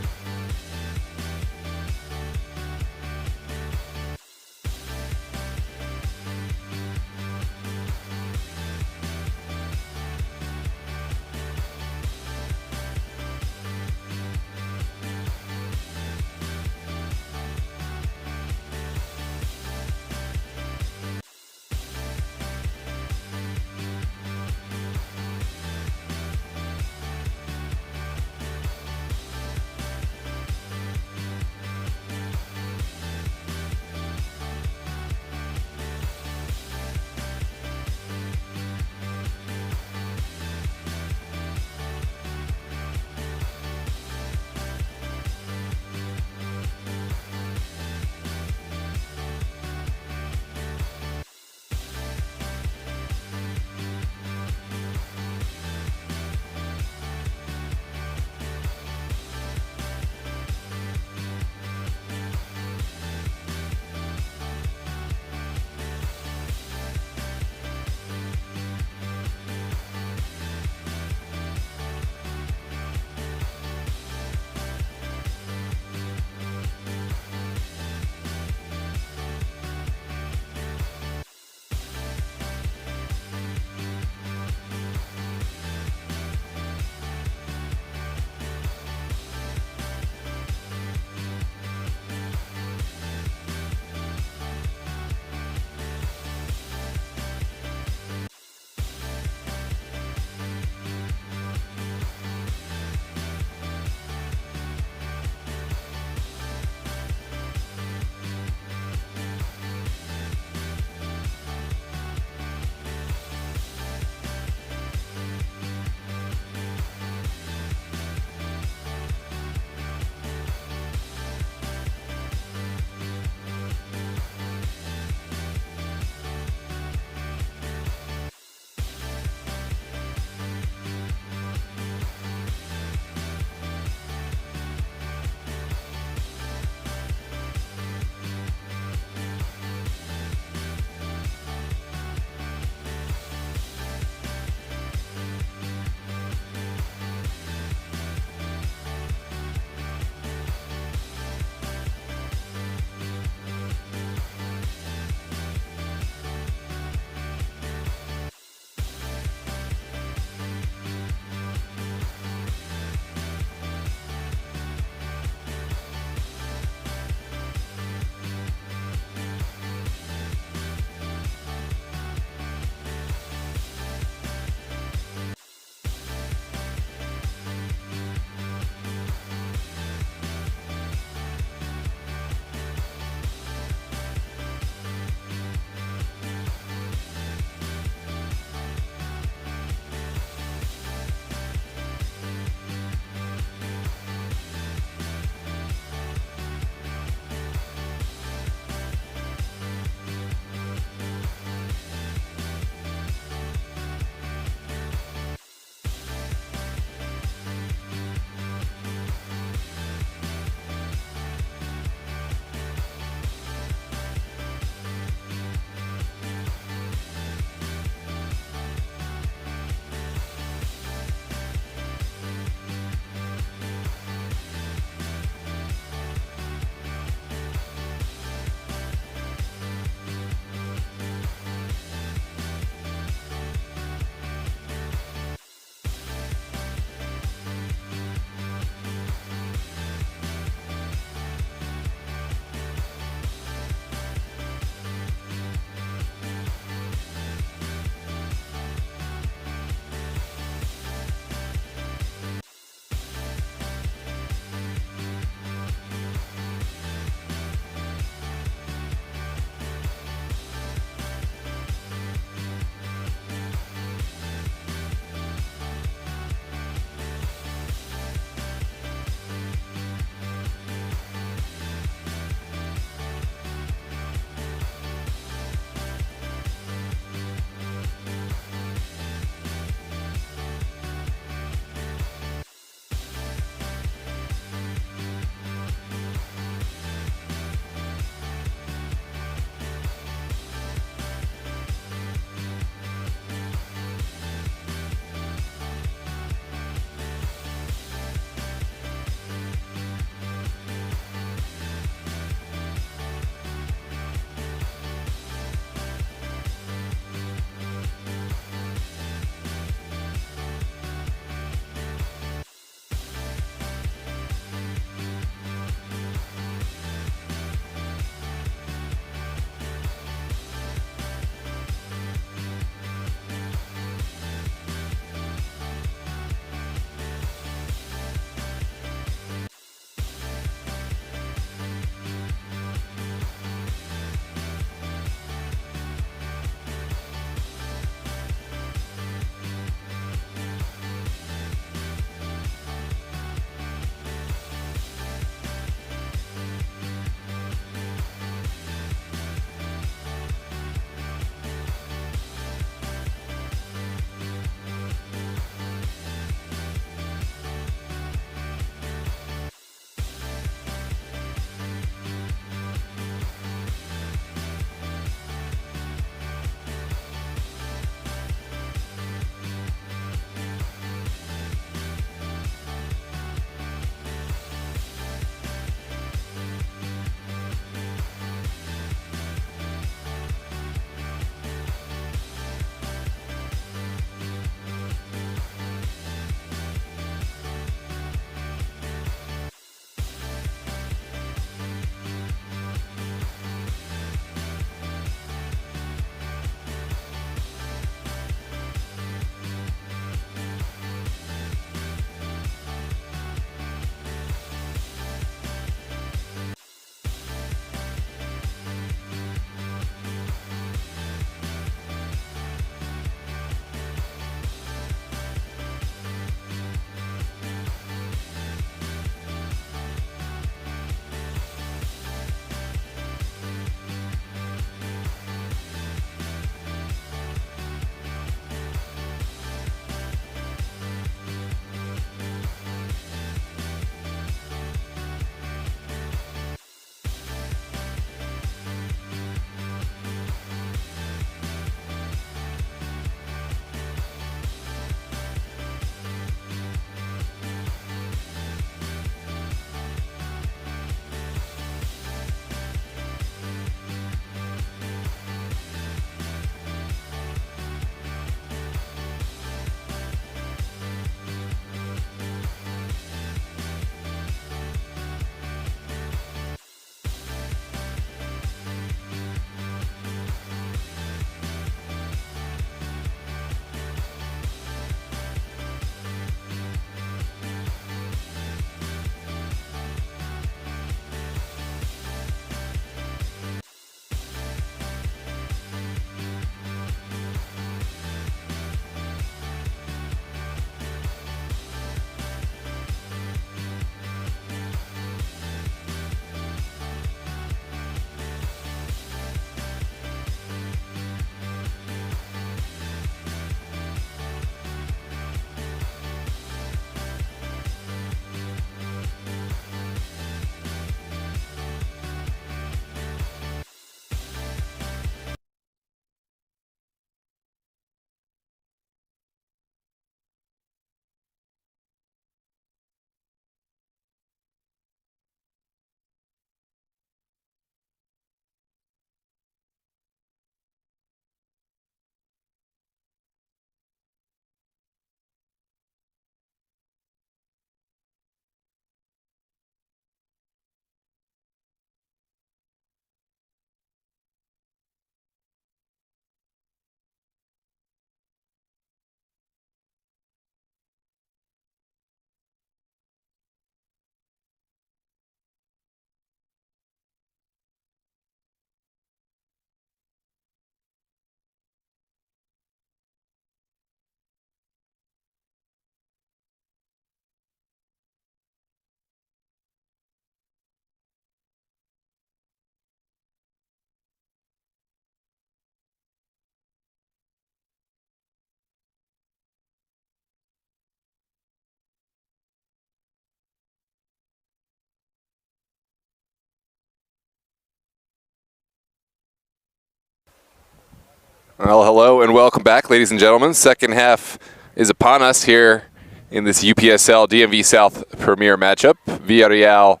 Well, hello and welcome back, ladies and gentlemen. Second half is upon us here in this UPSL DMV South Premier matchup. Villareal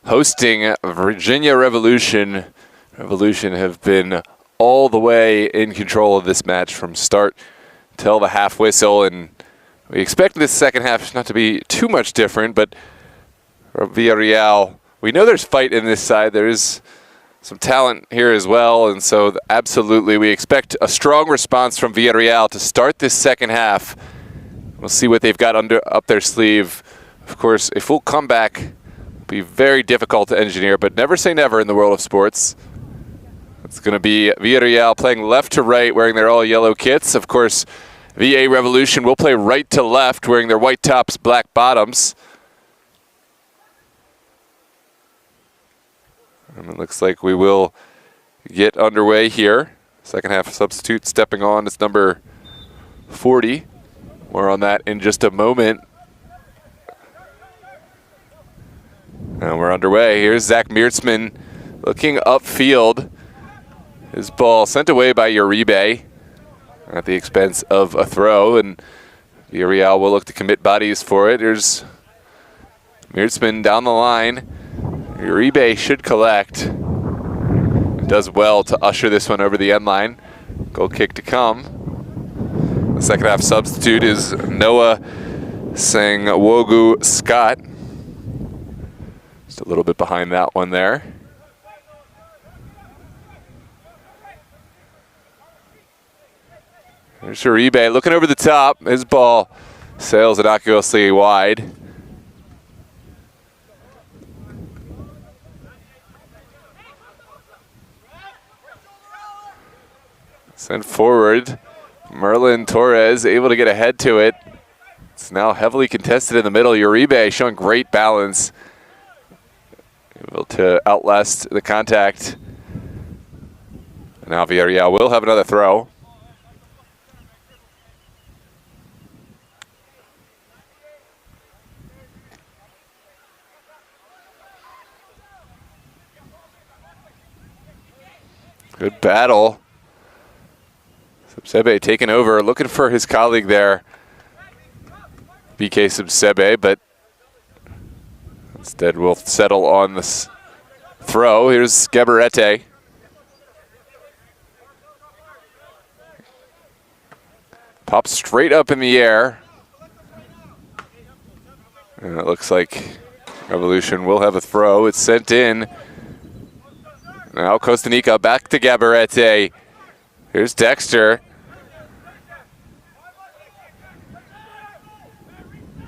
hosting Virginia Revolution. Revolution have been all the way in control of this match from start till the half whistle, and we expect this second half not to be too much different, but Villareal, we know there's fight in this side. There is some talent here as well, and so absolutely we expect a strong response from Villareal to start this second half. We'll see what they've got up their sleeve. Of course, a full comeback will be very difficult to engineer, but never say never in the world of sports. It's going to be Villareal playing left to right, wearing their all-yellow kits. Of course, VA Revolution will play right to left, wearing their white tops, black bottoms. And it looks like we will get underway here. Second half substitute stepping on is number 40. More on that in just a moment. And we're underway. Here's Zach Meertzman looking upfield. His ball sent away by Uribe at the expense of a throw, and Villareal will look to commit bodies for it. Here's Meertzman down the line. Uribe should collect. Does well to usher this one over the end line. Goal kick to come. The second half substitute is Noah Sangwogu Scott. Just a little bit behind that one there. There's Uribe looking over the top. His ball sails innocuously wide. Sent forward. Merlin Torres able to get ahead to it. It's now heavily contested in the middle. Uribe showing great balance. Able to outlast the contact. Now Villareal will have another throw. Good battle. Subsebe taking over, looking for his colleague there, BK Subsebe, but instead will settle on this throw. Here's Gabarete. Pops straight up in the air. And it looks like Revolution will have a throw. It's sent in. Now Costa Rica back to Gabarete. Here's Dexter.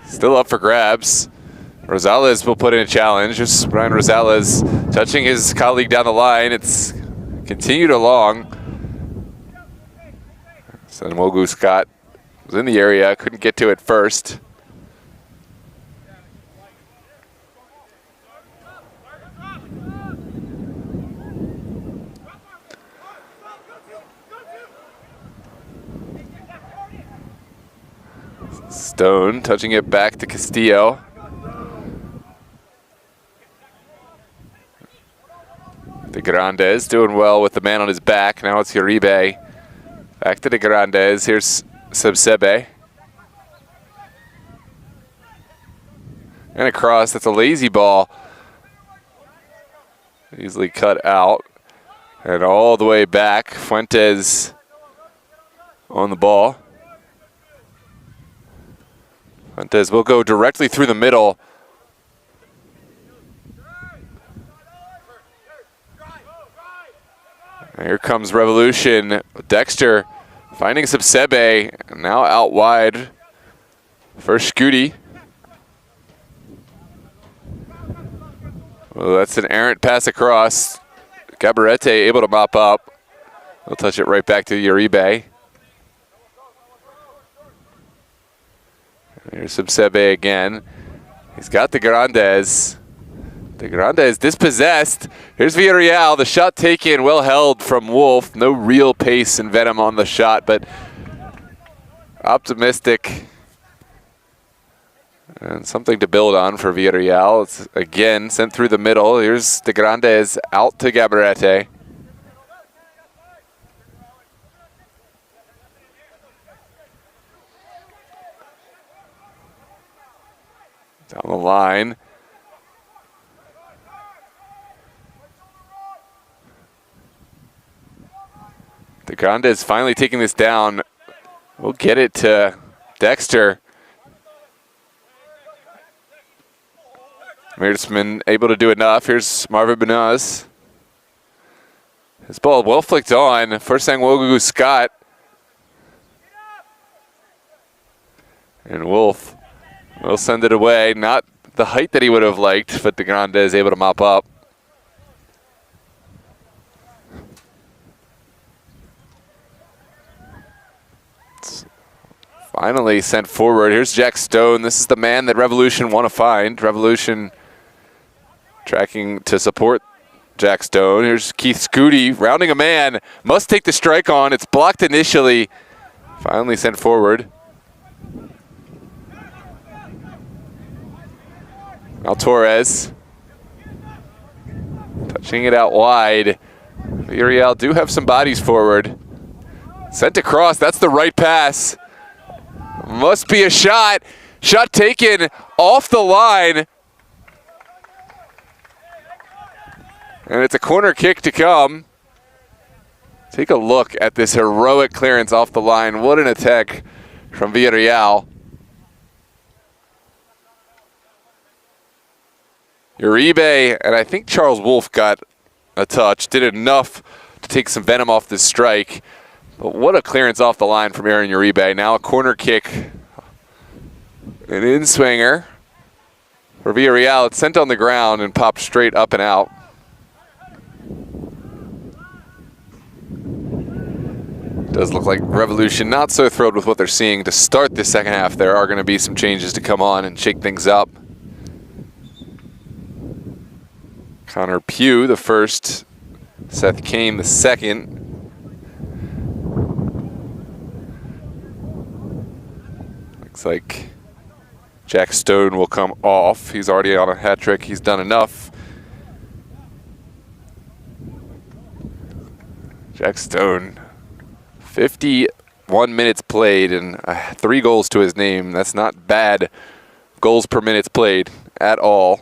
Still up for grabs. Rosales will put in a challenge. Just Brian Rosales touching his colleague down the line. It's continued along. Sangwogu Scott was in the area, couldn't get to it first. Stone touching it back to Castillo. De Grandes doing well with the man on his back. Now it's Uribe. Back to De Grandes. Here's Subsebe. And across. That's a lazy ball. Easily cut out. And all the way back. Fuentes on the ball. Fuentes will go directly through the middle. And here comes Revolution. Dexter finding Subsebe, now out wide for Scooty. Well, that's an errant pass across. Gabarete able to mop up. He'll touch it right back to Uribe. Here's Subsebe again. He's got De Grandes. De Grandes dispossessed. Here's Villareal. The shot taken, well held from Wolf. No real pace and venom on the shot, but optimistic. And something to build on for Villareal. It's again sent through the middle. Here's De Grandes out to Gabarete. on the line. De Grandes finally taking this down. We'll get it to Dexter. Meersman able to do enough. Here's Marvin Benaz. His ball well flicked on. First thing Wogu Scott. And Wolf will send it away. Not the height that he would have liked, but De Grandes able to mop up. Finally sent forward. Here's Jack Stone. This is the man that Revolution want to find. Revolution tracking to support Jack Stone. Here's Keith Scooty rounding a man. Must take the strike on. It's blocked initially. Finally sent forward. Now Torres. Touching it out wide. Villareal do have some bodies forward. Sent across. That's the right pass. Must be a shot. Shot taken off the line. And it's a corner kick to come. Take a look at this heroic clearance off the line. What an attack from Villareal. Uribe, and I think Charles Wolf got a touch. Did enough to take some venom off this strike. But what a clearance off the line from Aaron Uribe. Now a corner kick. An in-swinger for Villareal. It's sent on the ground and popped straight up and out. Does look like Revolution not so thrilled with what they're seeing to start the second half. There are going to be some changes to come on and shake things up. Connor Pugh, the first. Seth Kane, the second. Looks like Jack Stone will come off. He's already on a hat trick. He's done enough. Jack Stone, 51 minutes played and 3 goals to his name. That's not bad goals per minutes played at all.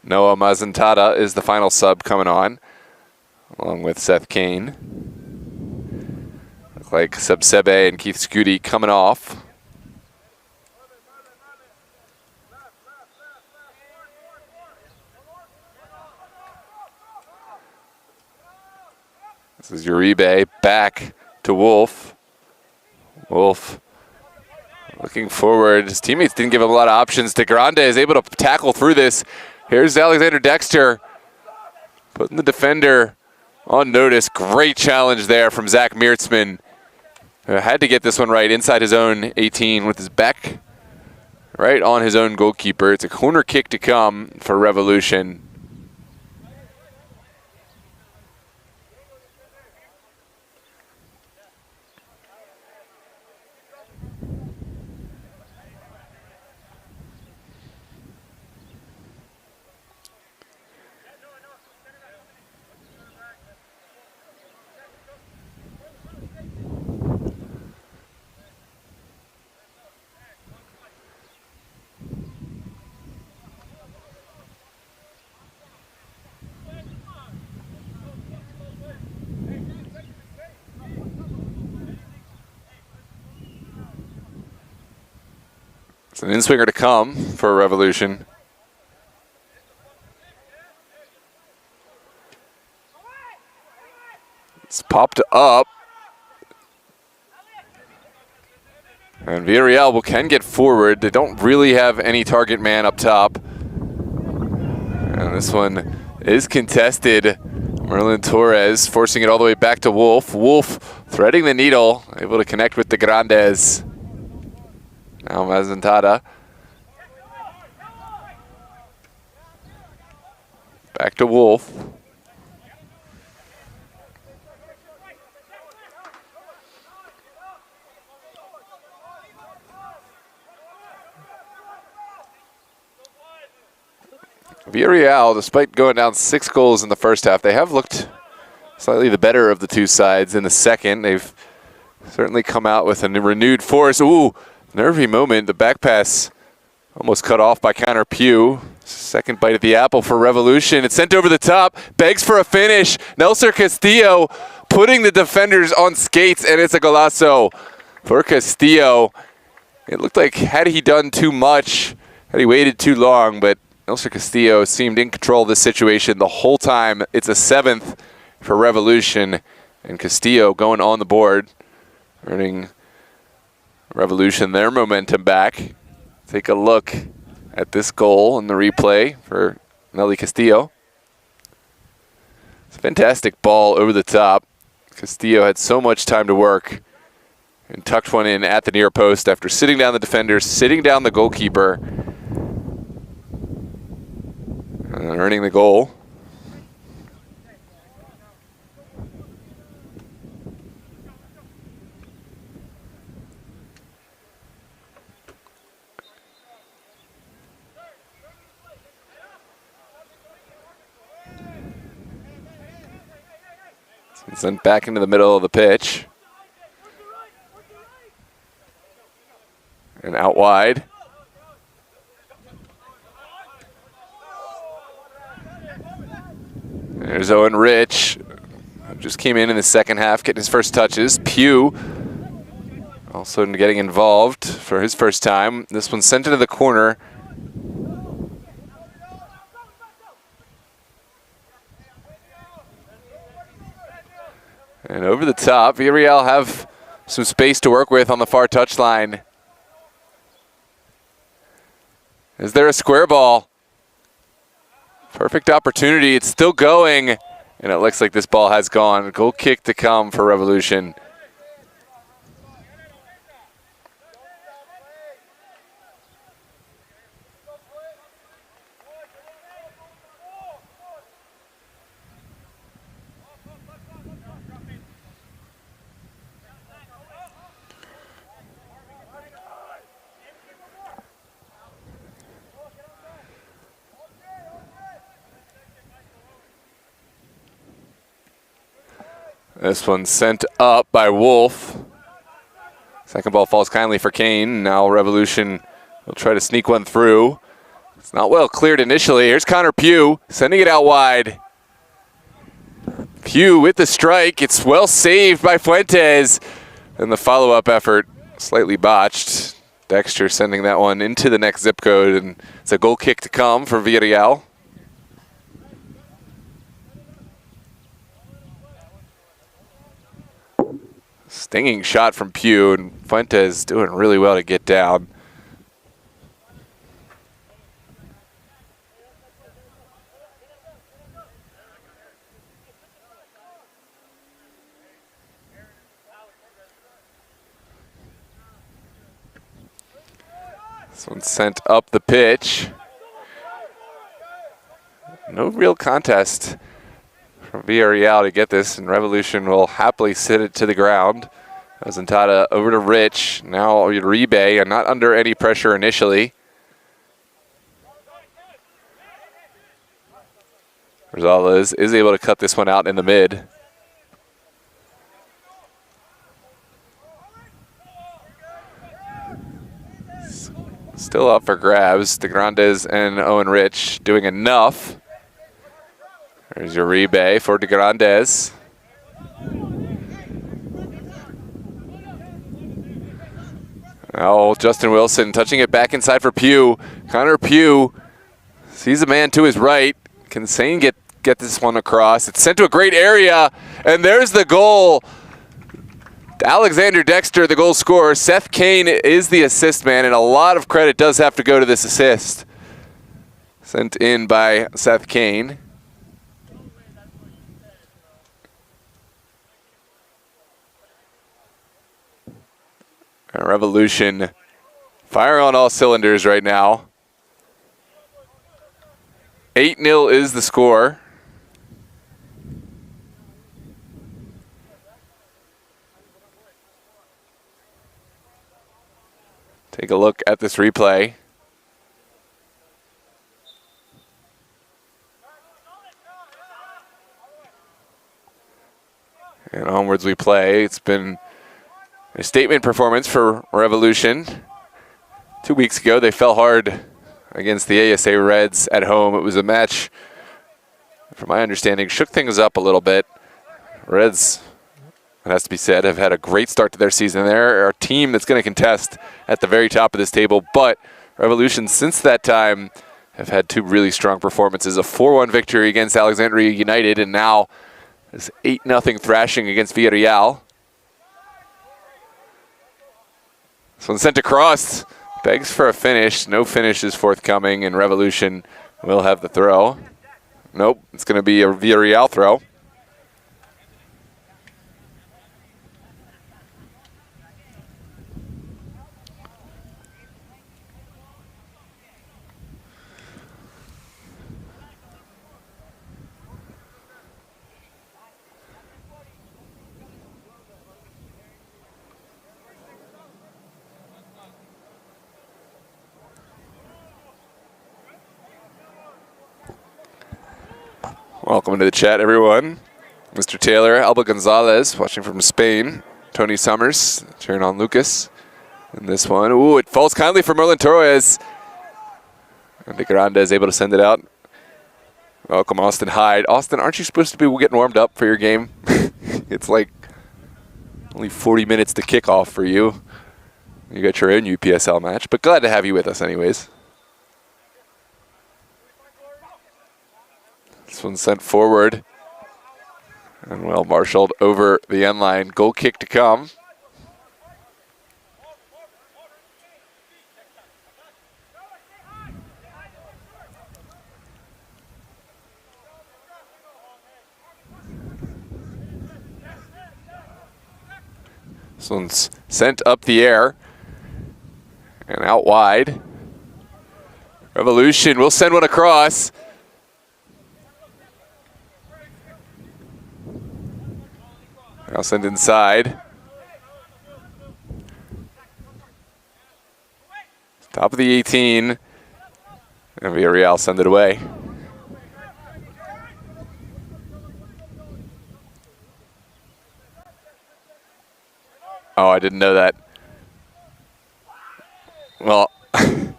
Noah Mazentada is the final sub coming on, along with Seth Kane. Look like Subsebe and Keith Scooty coming off. This is Uribe back to Wolf. Wolf looking forward. His teammates didn't give him a lot of options. De Grande is able to tackle through this. Here's Alexander Dexter putting the defender on notice. Great challenge there from Zach Meertzman. Had to get this one right inside his own 18 with his back right on his own goalkeeper. It's a corner kick to come for Revolution. It's an in-swinger to come for Revolution. It's popped up. And Villareal can get forward. They don't really have any target man up top. And this one is contested. Merlin Torres forcing it all the way back to Wolf. Wolf threading the needle, able to connect with De Grandes. Now Mazentada. Back to Wolf. Villareal, despite going down 6 goals in the first half, they have looked slightly the better of the two sides in the second. They've certainly come out with a renewed force. Ooh, Nervy moment. The back pass almost cut off by Connor Pugh. Second bite at the apple for Revolution. It's sent over the top. Begs for a finish. Nelson Castillo putting the defenders on skates, and it's a golazo for Castillo. It looked like had he done too much, had he waited too long, but Nelson Castillo seemed in control of the situation the whole time. It's a 7th for Revolution, and Castillo going on the board, earning Revolution their momentum back. Take a look at this goal in the replay for Nelly Castillo. It's a fantastic ball over the top. Castillo had so much time to work and tucked one in at the near post after sitting down the defenders, sitting down the goalkeeper, and earning the goal. Sent back into the middle of the pitch. And out wide. There's Owen Rich. Just came in the second half, getting his first touches. Pugh also getting involved for his first time. This one's sent into the corner. And over the top, Villareal have some space to work with on the far touchline. Is there a square ball? Perfect opportunity. It's still going. And it looks like this ball has gone. Goal kick to come for Revolution. This one sent up by Wolf. Second ball falls kindly for Kane. Now Revolution will try to sneak one through. It's not well cleared initially. Here's Connor Pugh sending it out wide. Pugh with the strike. It's well saved by Fuentes. And the follow-up effort slightly botched. Dexter sending that one into the next zip code. And it's a goal kick to come for Villareal. Stinging shot from Pugh, and Fuentes doing really well to get down. This one sent up the pitch. No real contest from Villareal to get this, and Revolution will happily sit it to the ground. Zentada over to Rich. Now Uribe, and not under any pressure initially. Rosales is able to cut this one out in the mid. Still up for grabs. De Grandes and Owen Rich doing enough. There's Uribe for De Grandes. Now Justin Wilson touching it back inside for Pugh. Connor Pugh sees a man to his right. Can Sane get this one across? It's sent to a great area, and there's the goal. Alexander Dexter, the goal scorer. Seth Kane is the assist man, and a lot of credit does have to go to this assist. Sent in by Seth Kane. Revolution firing on all cylinders right now. 8-0 is the score. Take a look at this replay. And onwards we play. It's been a statement performance for Revolution. 2 weeks ago, they fell hard against the ASA Reds at home. It was a match, from my understanding, shook things up a little bit. Reds, it has to be said, have had a great start to their season. They're a team that's going to contest at the very top of this table, but Revolution, since that time, have had 2 really strong performances. A 4-1 victory against Alexandria United, and now this 8-0 thrashing against Villareal. This one sent across, begs for a finish. No finish is forthcoming, and Revolution will have the throw. Nope, it's going to be a Villareal throw. Welcome to the chat, everyone. Mr. Taylor, Alba Gonzalez, watching from Spain. Tony Summers, cheering on Lucas. And this one, ooh, it falls kindly for Merlin Torres. And De Grande is able to send it out. Welcome, Austin Hyde. Austin, aren't you supposed to be getting warmed up for your game? It's like only 40 minutes to kick off for you. You got your own UPSL match, but glad to have you with us anyways. This one sent forward and well marshaled over the end line. Goal kick to come. This one's sent up the air and out wide. Revolution will send one across. I'll send inside. Top of the 18. And Villareal send it away. Oh, I didn't know that. Well, it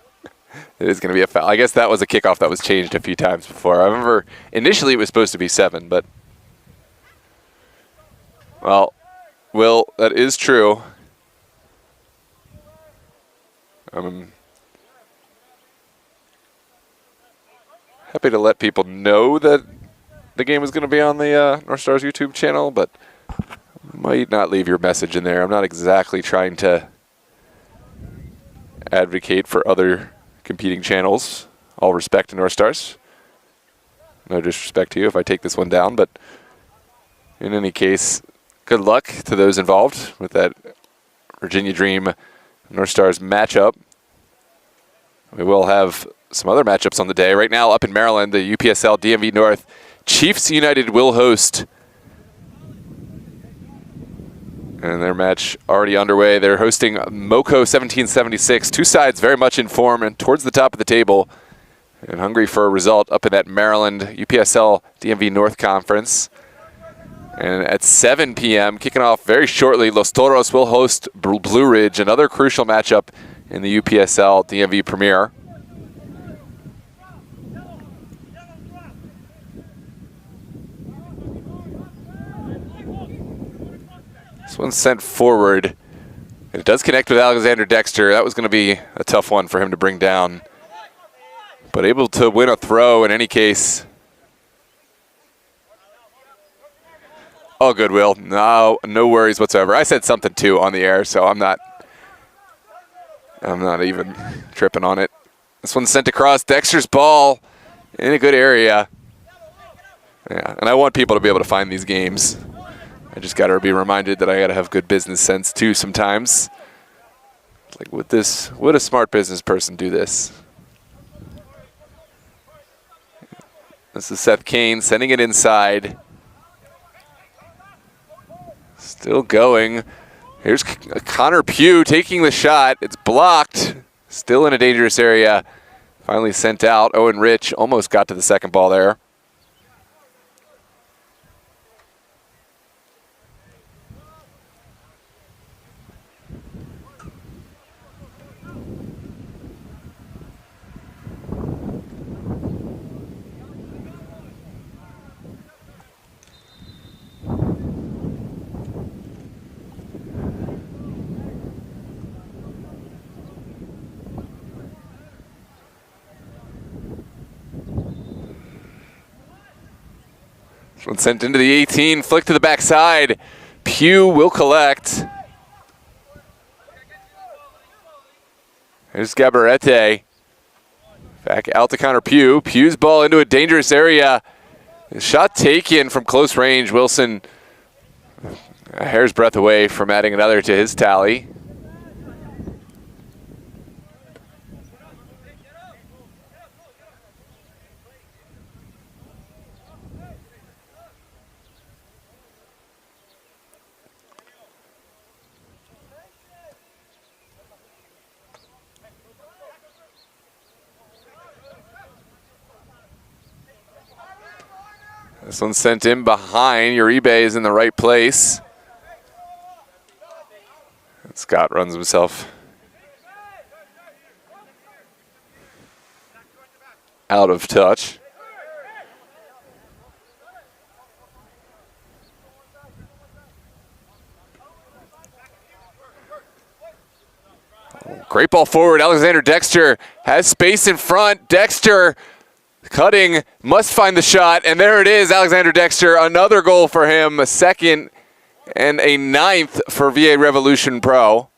is going to be a foul. I guess that was a kickoff that was changed a few times before. I remember initially it was supposed to be 7, but... Well, Will, that is true. I'm happy to let people know that the game is going to be on the North Stars YouTube channel, but might not leave your message in there. I'm not exactly trying to advocate for other competing channels. All respect to North Stars. No disrespect to you if I take this one down, but in any case, good luck to those involved with that Virginia Dream North Stars matchup. We will have some other matchups on the day. Right now, up in Maryland, the UPSL DMV North Chiefs United will host. And their match already underway. They're hosting Moco 1776. 2 sides very much in form and towards the top of the table and hungry for a result up in that Maryland UPSL DMV North Conference. And at 7 p.m., kicking off very shortly, Los Toros will host Blue Ridge, another crucial matchup in the UPSL DMV Premier. This one's sent forward. It does connect with Alexander Dexter. That was going to be a tough one for him to bring down. But able to win a throw in any case. All good, Will. No worries whatsoever. I said something too on the air, so I'm not even tripping on it. This one's sent across. Dexter's ball in a good area. Yeah, and I want people to be able to find these games. I just got to be reminded that I got to have good business sense too sometimes. Like, would a smart business person do this? This is Seth Kane sending it inside. Still going. Here's Connor Pugh taking the shot. It's blocked. Still in a dangerous area. Finally sent out. Owen Rich almost got to the second ball there. One sent into the 18, flick to the backside. Pugh will collect. Here's Gabarete. Back out to counter Pugh. Pugh's ball into a dangerous area. Shot taken from close range. Wilson a hair's breadth away from adding another to his tally. This one's sent in behind. Uribe is in the right place. And Scott runs himself out of touch. Great ball forward. Alexander Dexter has space in front. Dexter cutting, must find the shot, and there it is, Alexander Dexter. Another goal for him, a second and a ninth for VA Revolution Pro.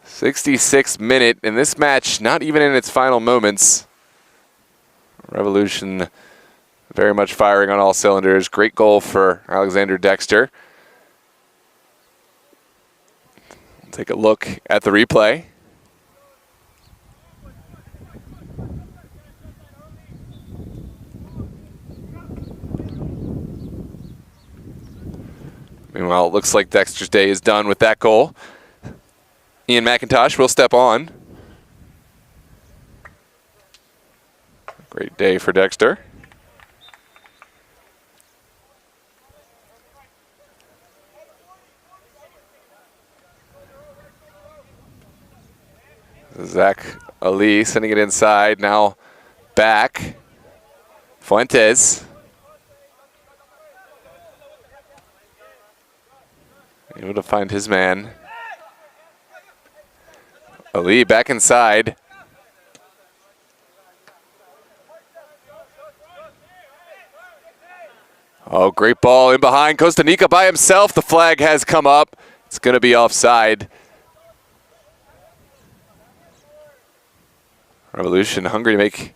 66th minute in this match, not even in its final moments. Revolution very much firing on all cylinders. Great goal for Alexander Dexter. Take a look at the replay. Meanwhile, it looks like Dexter's day is done with that goal. Ian McIntosh will step on. Great day for Dexter. Zach Ali sending it inside, now back. Fuentes. Able to find his man. Ali back inside. Oh, great ball in behind. Costanica by himself. The flag has come up. It's going to be offside. Revolution hungry to make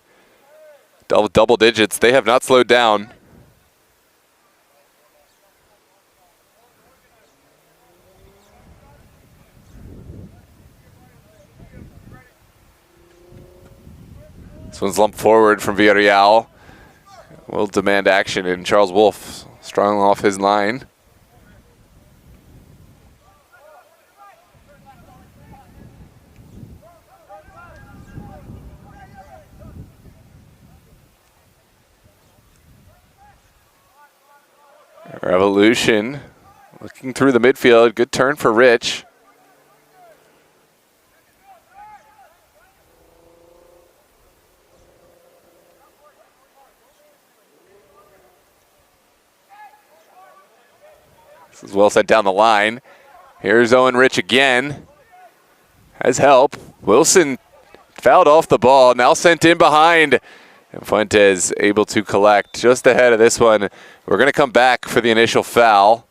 double digits. They have not slowed down. This one's lumped forward from Villareal. Will demand action, and Charles Wolf strong off his line. Revolution looking through the midfield. Good turn for Rich. This is well sent down the line. Here's Owen Rich again. Has help. Wilson fouled off the ball. Now sent in behind. And Fuentes able to collect just ahead of this one. We're going to come back for the initial foul.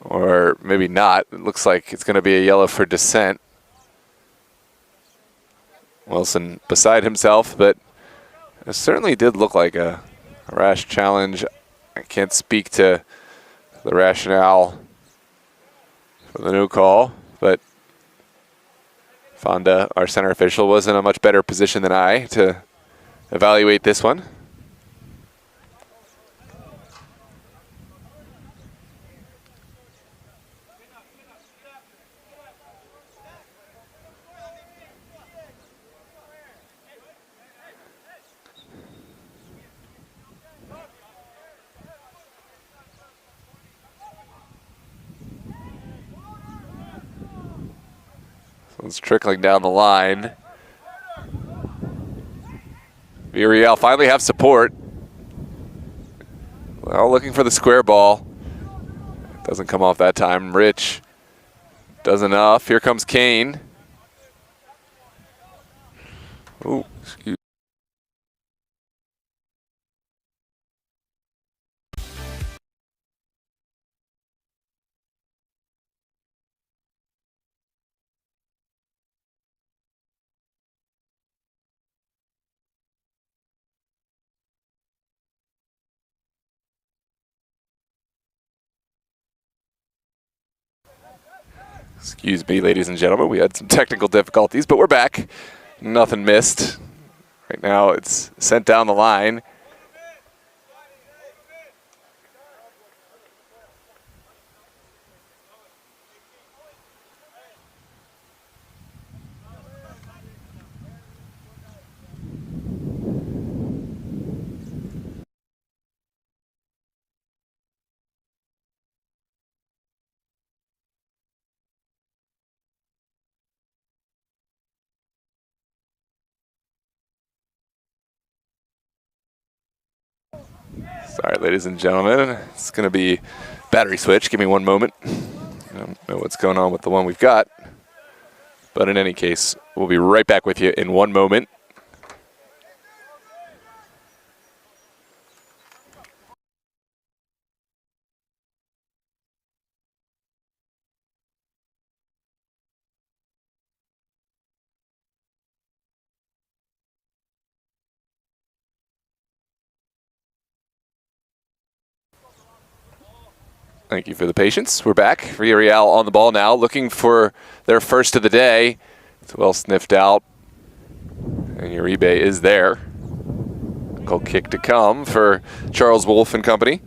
Or maybe not. It looks like it's going to be a yellow for dissent. Wilson beside himself, but it certainly did look like a rash challenge. I can't speak to the rationale for the no call, but Fonda, our center official, was in a much better position than I to evaluate this one. It's trickling down the line. Villareal finally have support. Well, looking for the square ball. Doesn't come off that time. Rich does enough. Here comes Kane. Ooh, excuse Excuse me, ladies and gentlemen, we had some technical difficulties, but we're back. Nothing missed. Right now it's sent down the line. Sorry, ladies and gentlemen, it's going to be battery switch. Give me one moment. I don't know what's going on with the one we've got. But in any case, we'll be right back with you in one moment. Thank you for the patience. We're back. Villareal on the ball now, looking for their first of the day. It's well sniffed out. And Uribe is there. Goal kick to come for Charles Wolf and company.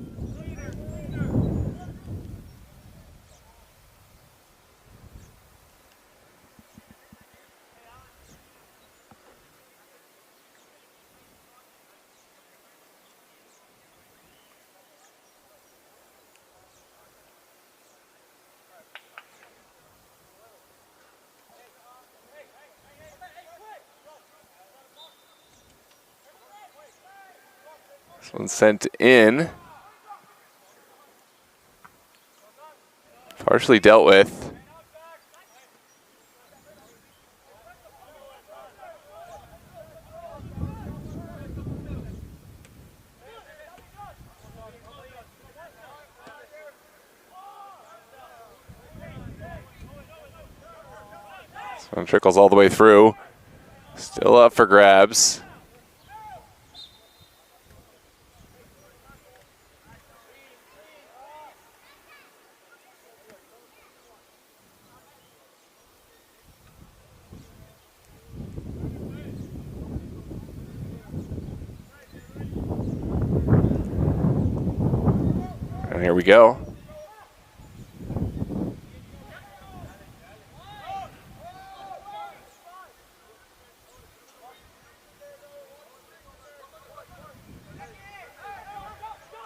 This one sent in. Partially dealt with. This one trickles all the way through. Still up for grabs. And here we go.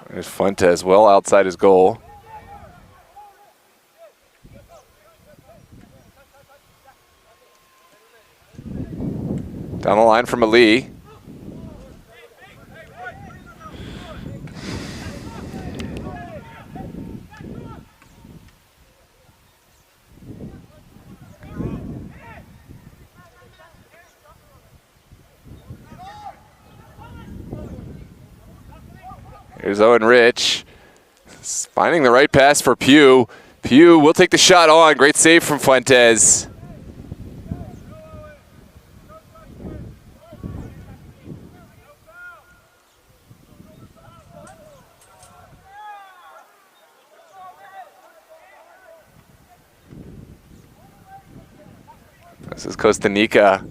There's Fuentes well outside his goal. Down the line from Ali. Here's Owen Rich. Finding the right pass for Pugh. Pugh will take the shot on. Great save from Fuentes. This is Costa Rica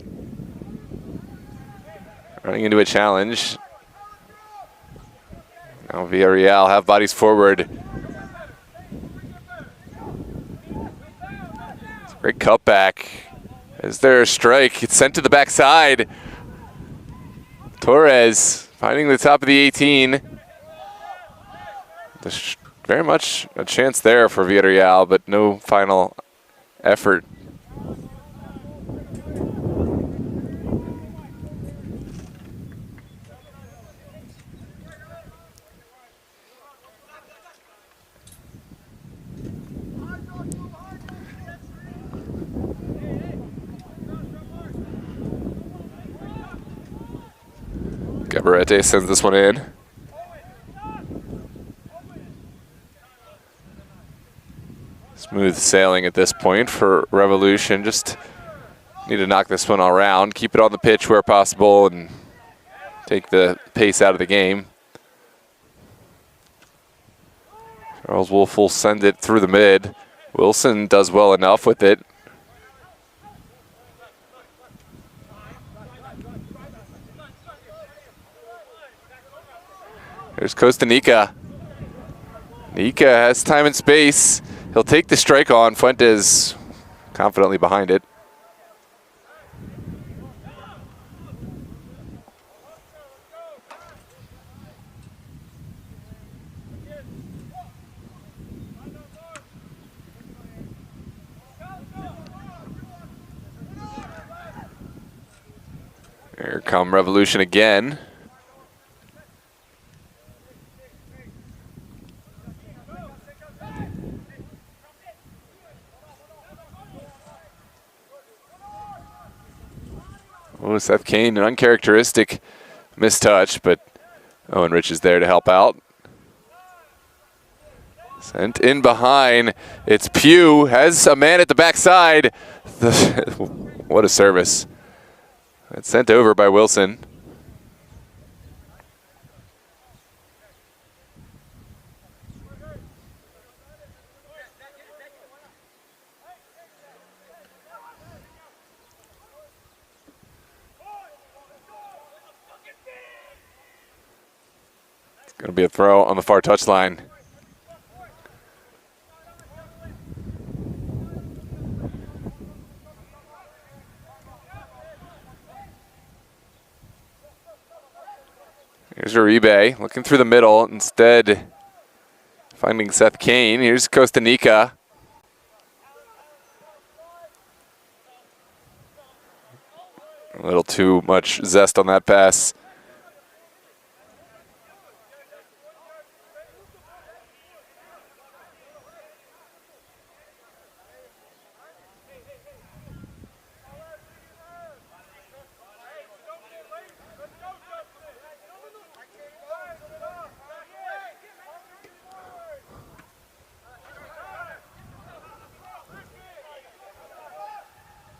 running into a challenge. Now Villareal have bodies forward. Great cutback. Is there a strike? It's sent to the backside. Torres finding the top of the 18. There's very much a chance there for Villareal, but no final effort. Gabarete sends this one in. Smooth sailing at this point for Revolution. Just need to knock this one around, keep it on the pitch where possible, and take the pace out of the game. Charles Wolf will send it through the mid. Wilson does well enough with it. Here's Costa Nica. Nica has time and space. He'll take the strike on. Fuentes confidently behind it. Here come Revolution again. Oh, Seth Kane, an uncharacteristic mistouch, but Owen Rich is there to help out. Sent in behind. It's Pugh, has a man at the backside. What a service. It's sent over by Wilson. It's going to be a throw on the far touchline. Here's Uribe looking through the middle, instead finding Seth Kane. Here's Costa Nica. A little too much zest on that pass.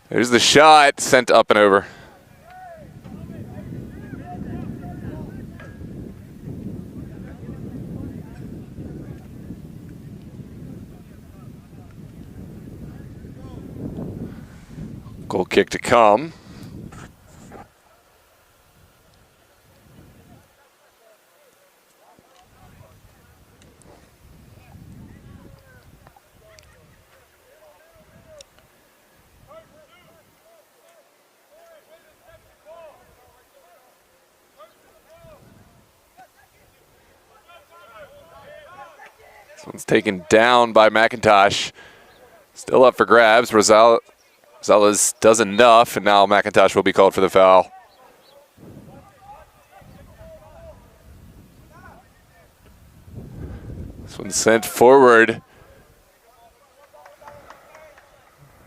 There's the shot, sent up and over. Goal kick to come. This one's taken down by McIntosh. Still up for grabs. Rosales does enough, and now McIntosh will be called for the foul. This one's sent forward.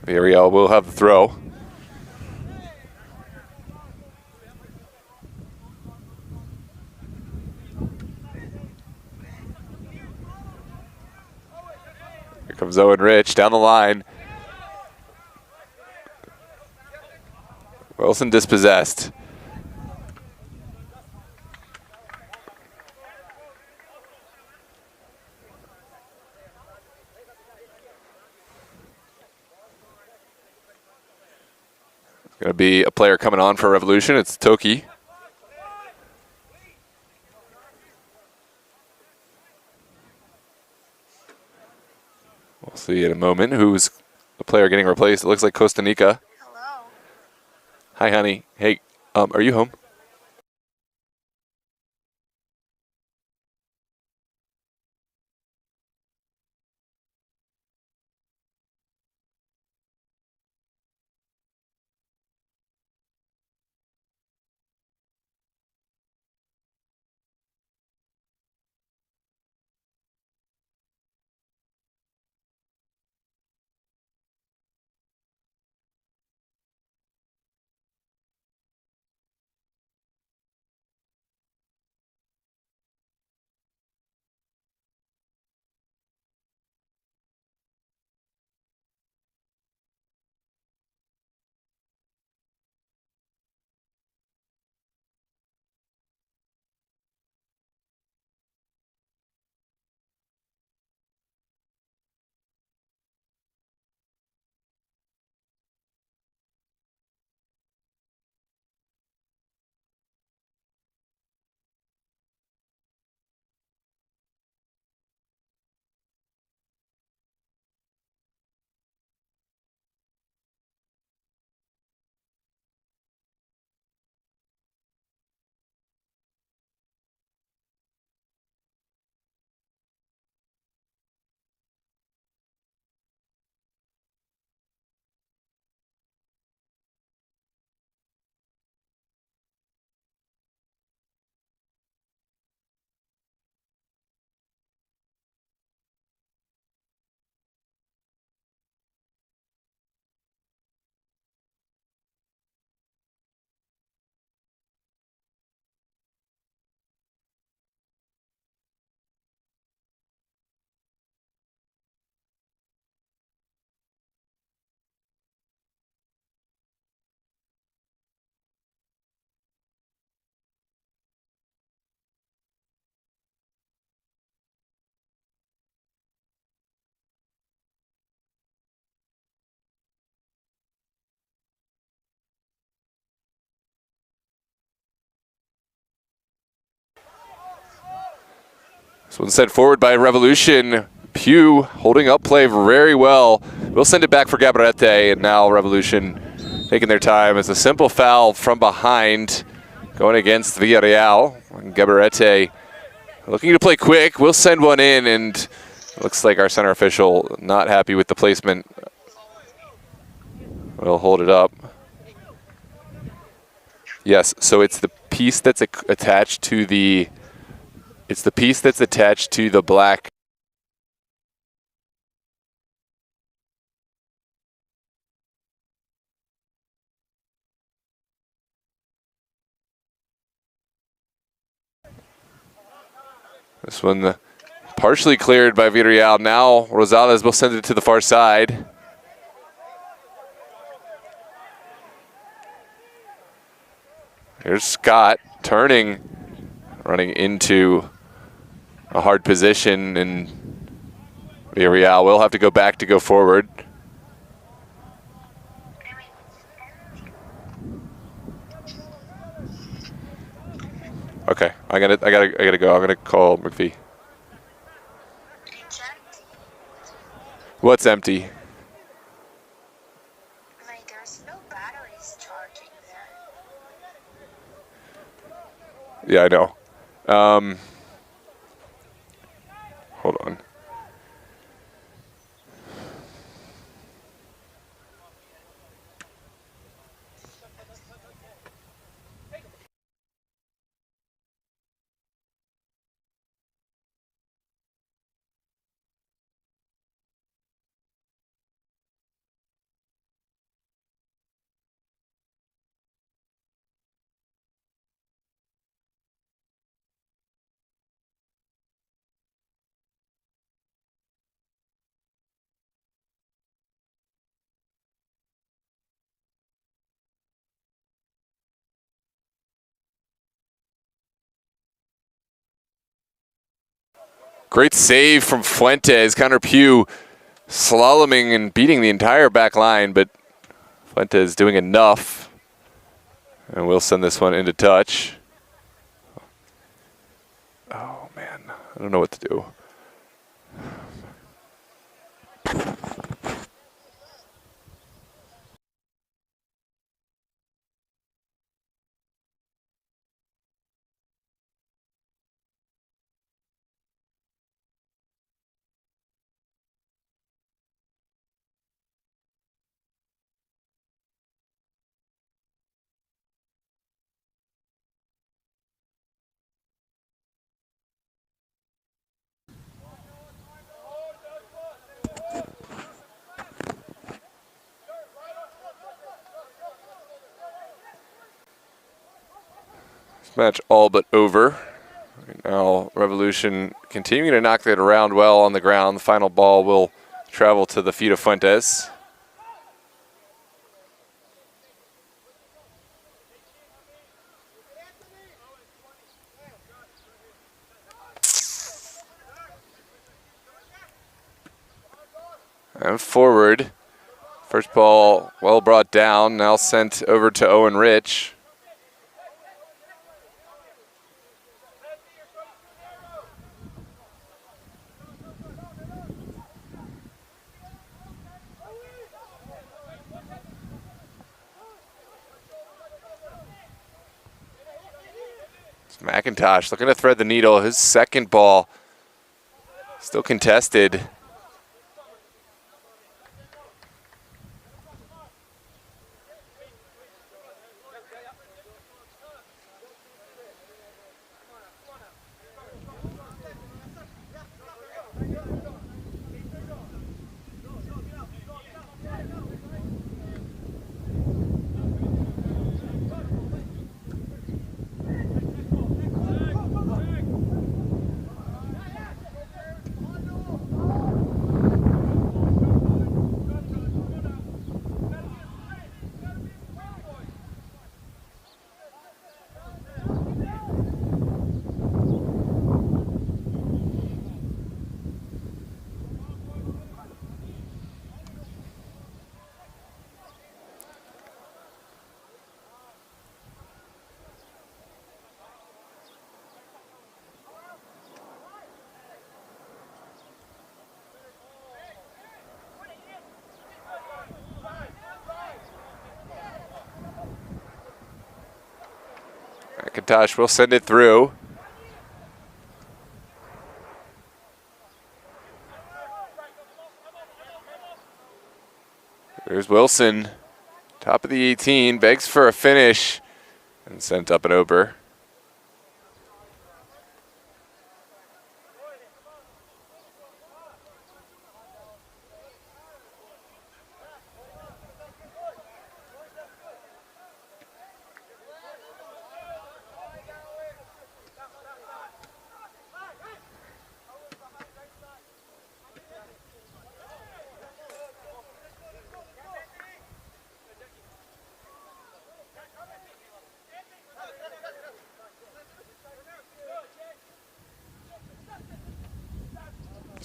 Villareal will have the throw. Here comes Owen Rich down the line. Wilson dispossessed. Going to be a player coming on for Revolution. It's Toki. We'll see in a moment who's the player getting replaced. It looks like Costa Nica. Hello. Hi, honey. Hey, are you home? This one's sent forward by Revolution. Pugh holding up play very well. We'll send it back for Gabarete, and now Revolution taking their time. It's a simple foul from behind going against Villareal. Gabarete looking to play quick. We'll send one in, and it looks like our center official not happy with the placement. We'll hold it up. Yes, so it's the piece that's attached to the black. This one partially cleared by Villareal. Now Rosales will send it to the far side. Here's Scott turning, running into a hard position, and Villareal will have to go back to go forward. Okay, I gotta go. I'm gonna call McPhee. It's empty. What's empty? Like, there's no batteries charging there. Yeah, I know. Hold on. Great save from Fuentes. Connor Pugh slaloming and beating the entire back line, but Fuentes doing enough. And we'll send this one into touch. Oh, man. I don't know what to do. Match all but over. Right now, Revolution continuing to knock that around well on the ground. The final ball will travel to the feet of Fuentes. And forward. First ball well brought down, now sent over to Owen Rich. McIntosh looking to thread the needle. His second ball still contested. McIntosh will send it through. There's Wilson, top of the 18, begs for a finish, and sent up and over.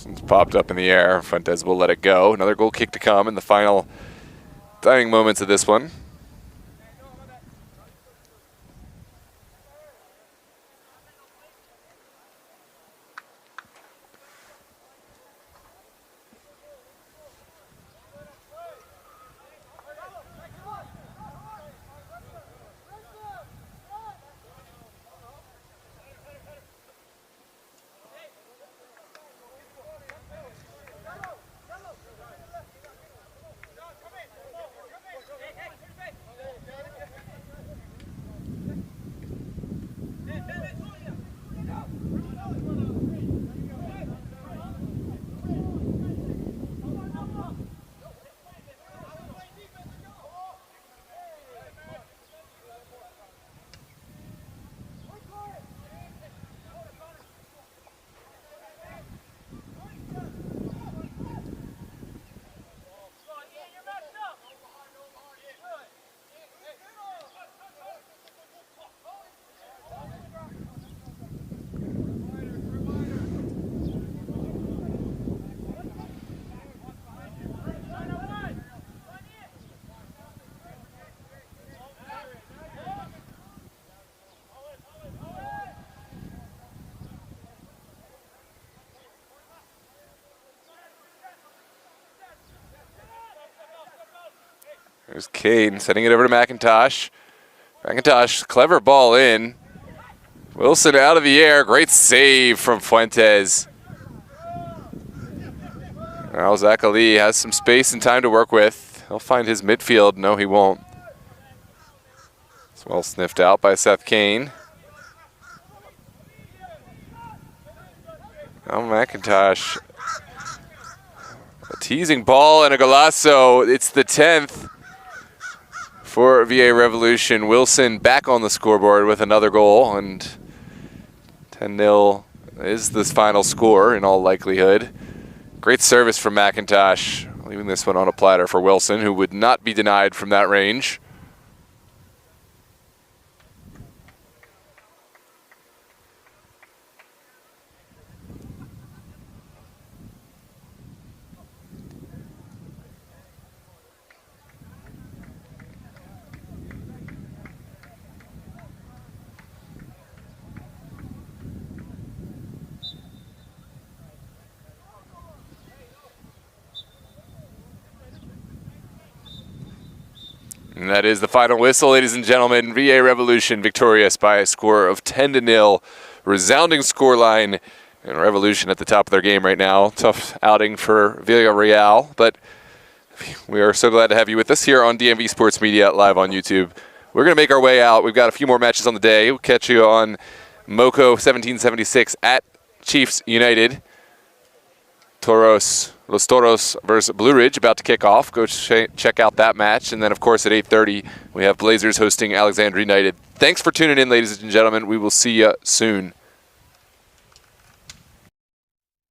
It's popped up in the air. Fuentes will let it go. Another goal kick to come in the final dying moments of this one. There's Kane sending it over to McIntosh. McIntosh, clever ball in. Wilson out of the air. Great save from Fuentes. Now Zach Ali has some space and time to work with. He'll find his midfield. No, he won't. It's well sniffed out by Seth Kane. Now McIntosh. A teasing ball and a golazo. It's the 10th. For VA Revolution. Wilson back on the scoreboard with another goal, and 10-0 is this final score in all likelihood. Great service from McIntosh, leaving this one on a platter for Wilson, who would not be denied from that range. And that is the final whistle, ladies and gentlemen. VA Revolution victorious by a score of 10-0. Resounding scoreline, and Revolution at the top of their game right now. Tough outing for Villareal, but we are so glad to have you with us here on DMV Sports Media live on YouTube. We're going to make our way out. We've got a few more matches on the day. We'll catch you on Moco 1776 at Chiefs United. Los Toros versus Blue Ridge about to kick off. Go check out that match. And then, of course, at 8:30, we have Blazers hosting Alexandria United. Thanks for tuning in, ladies and gentlemen. We will see you soon.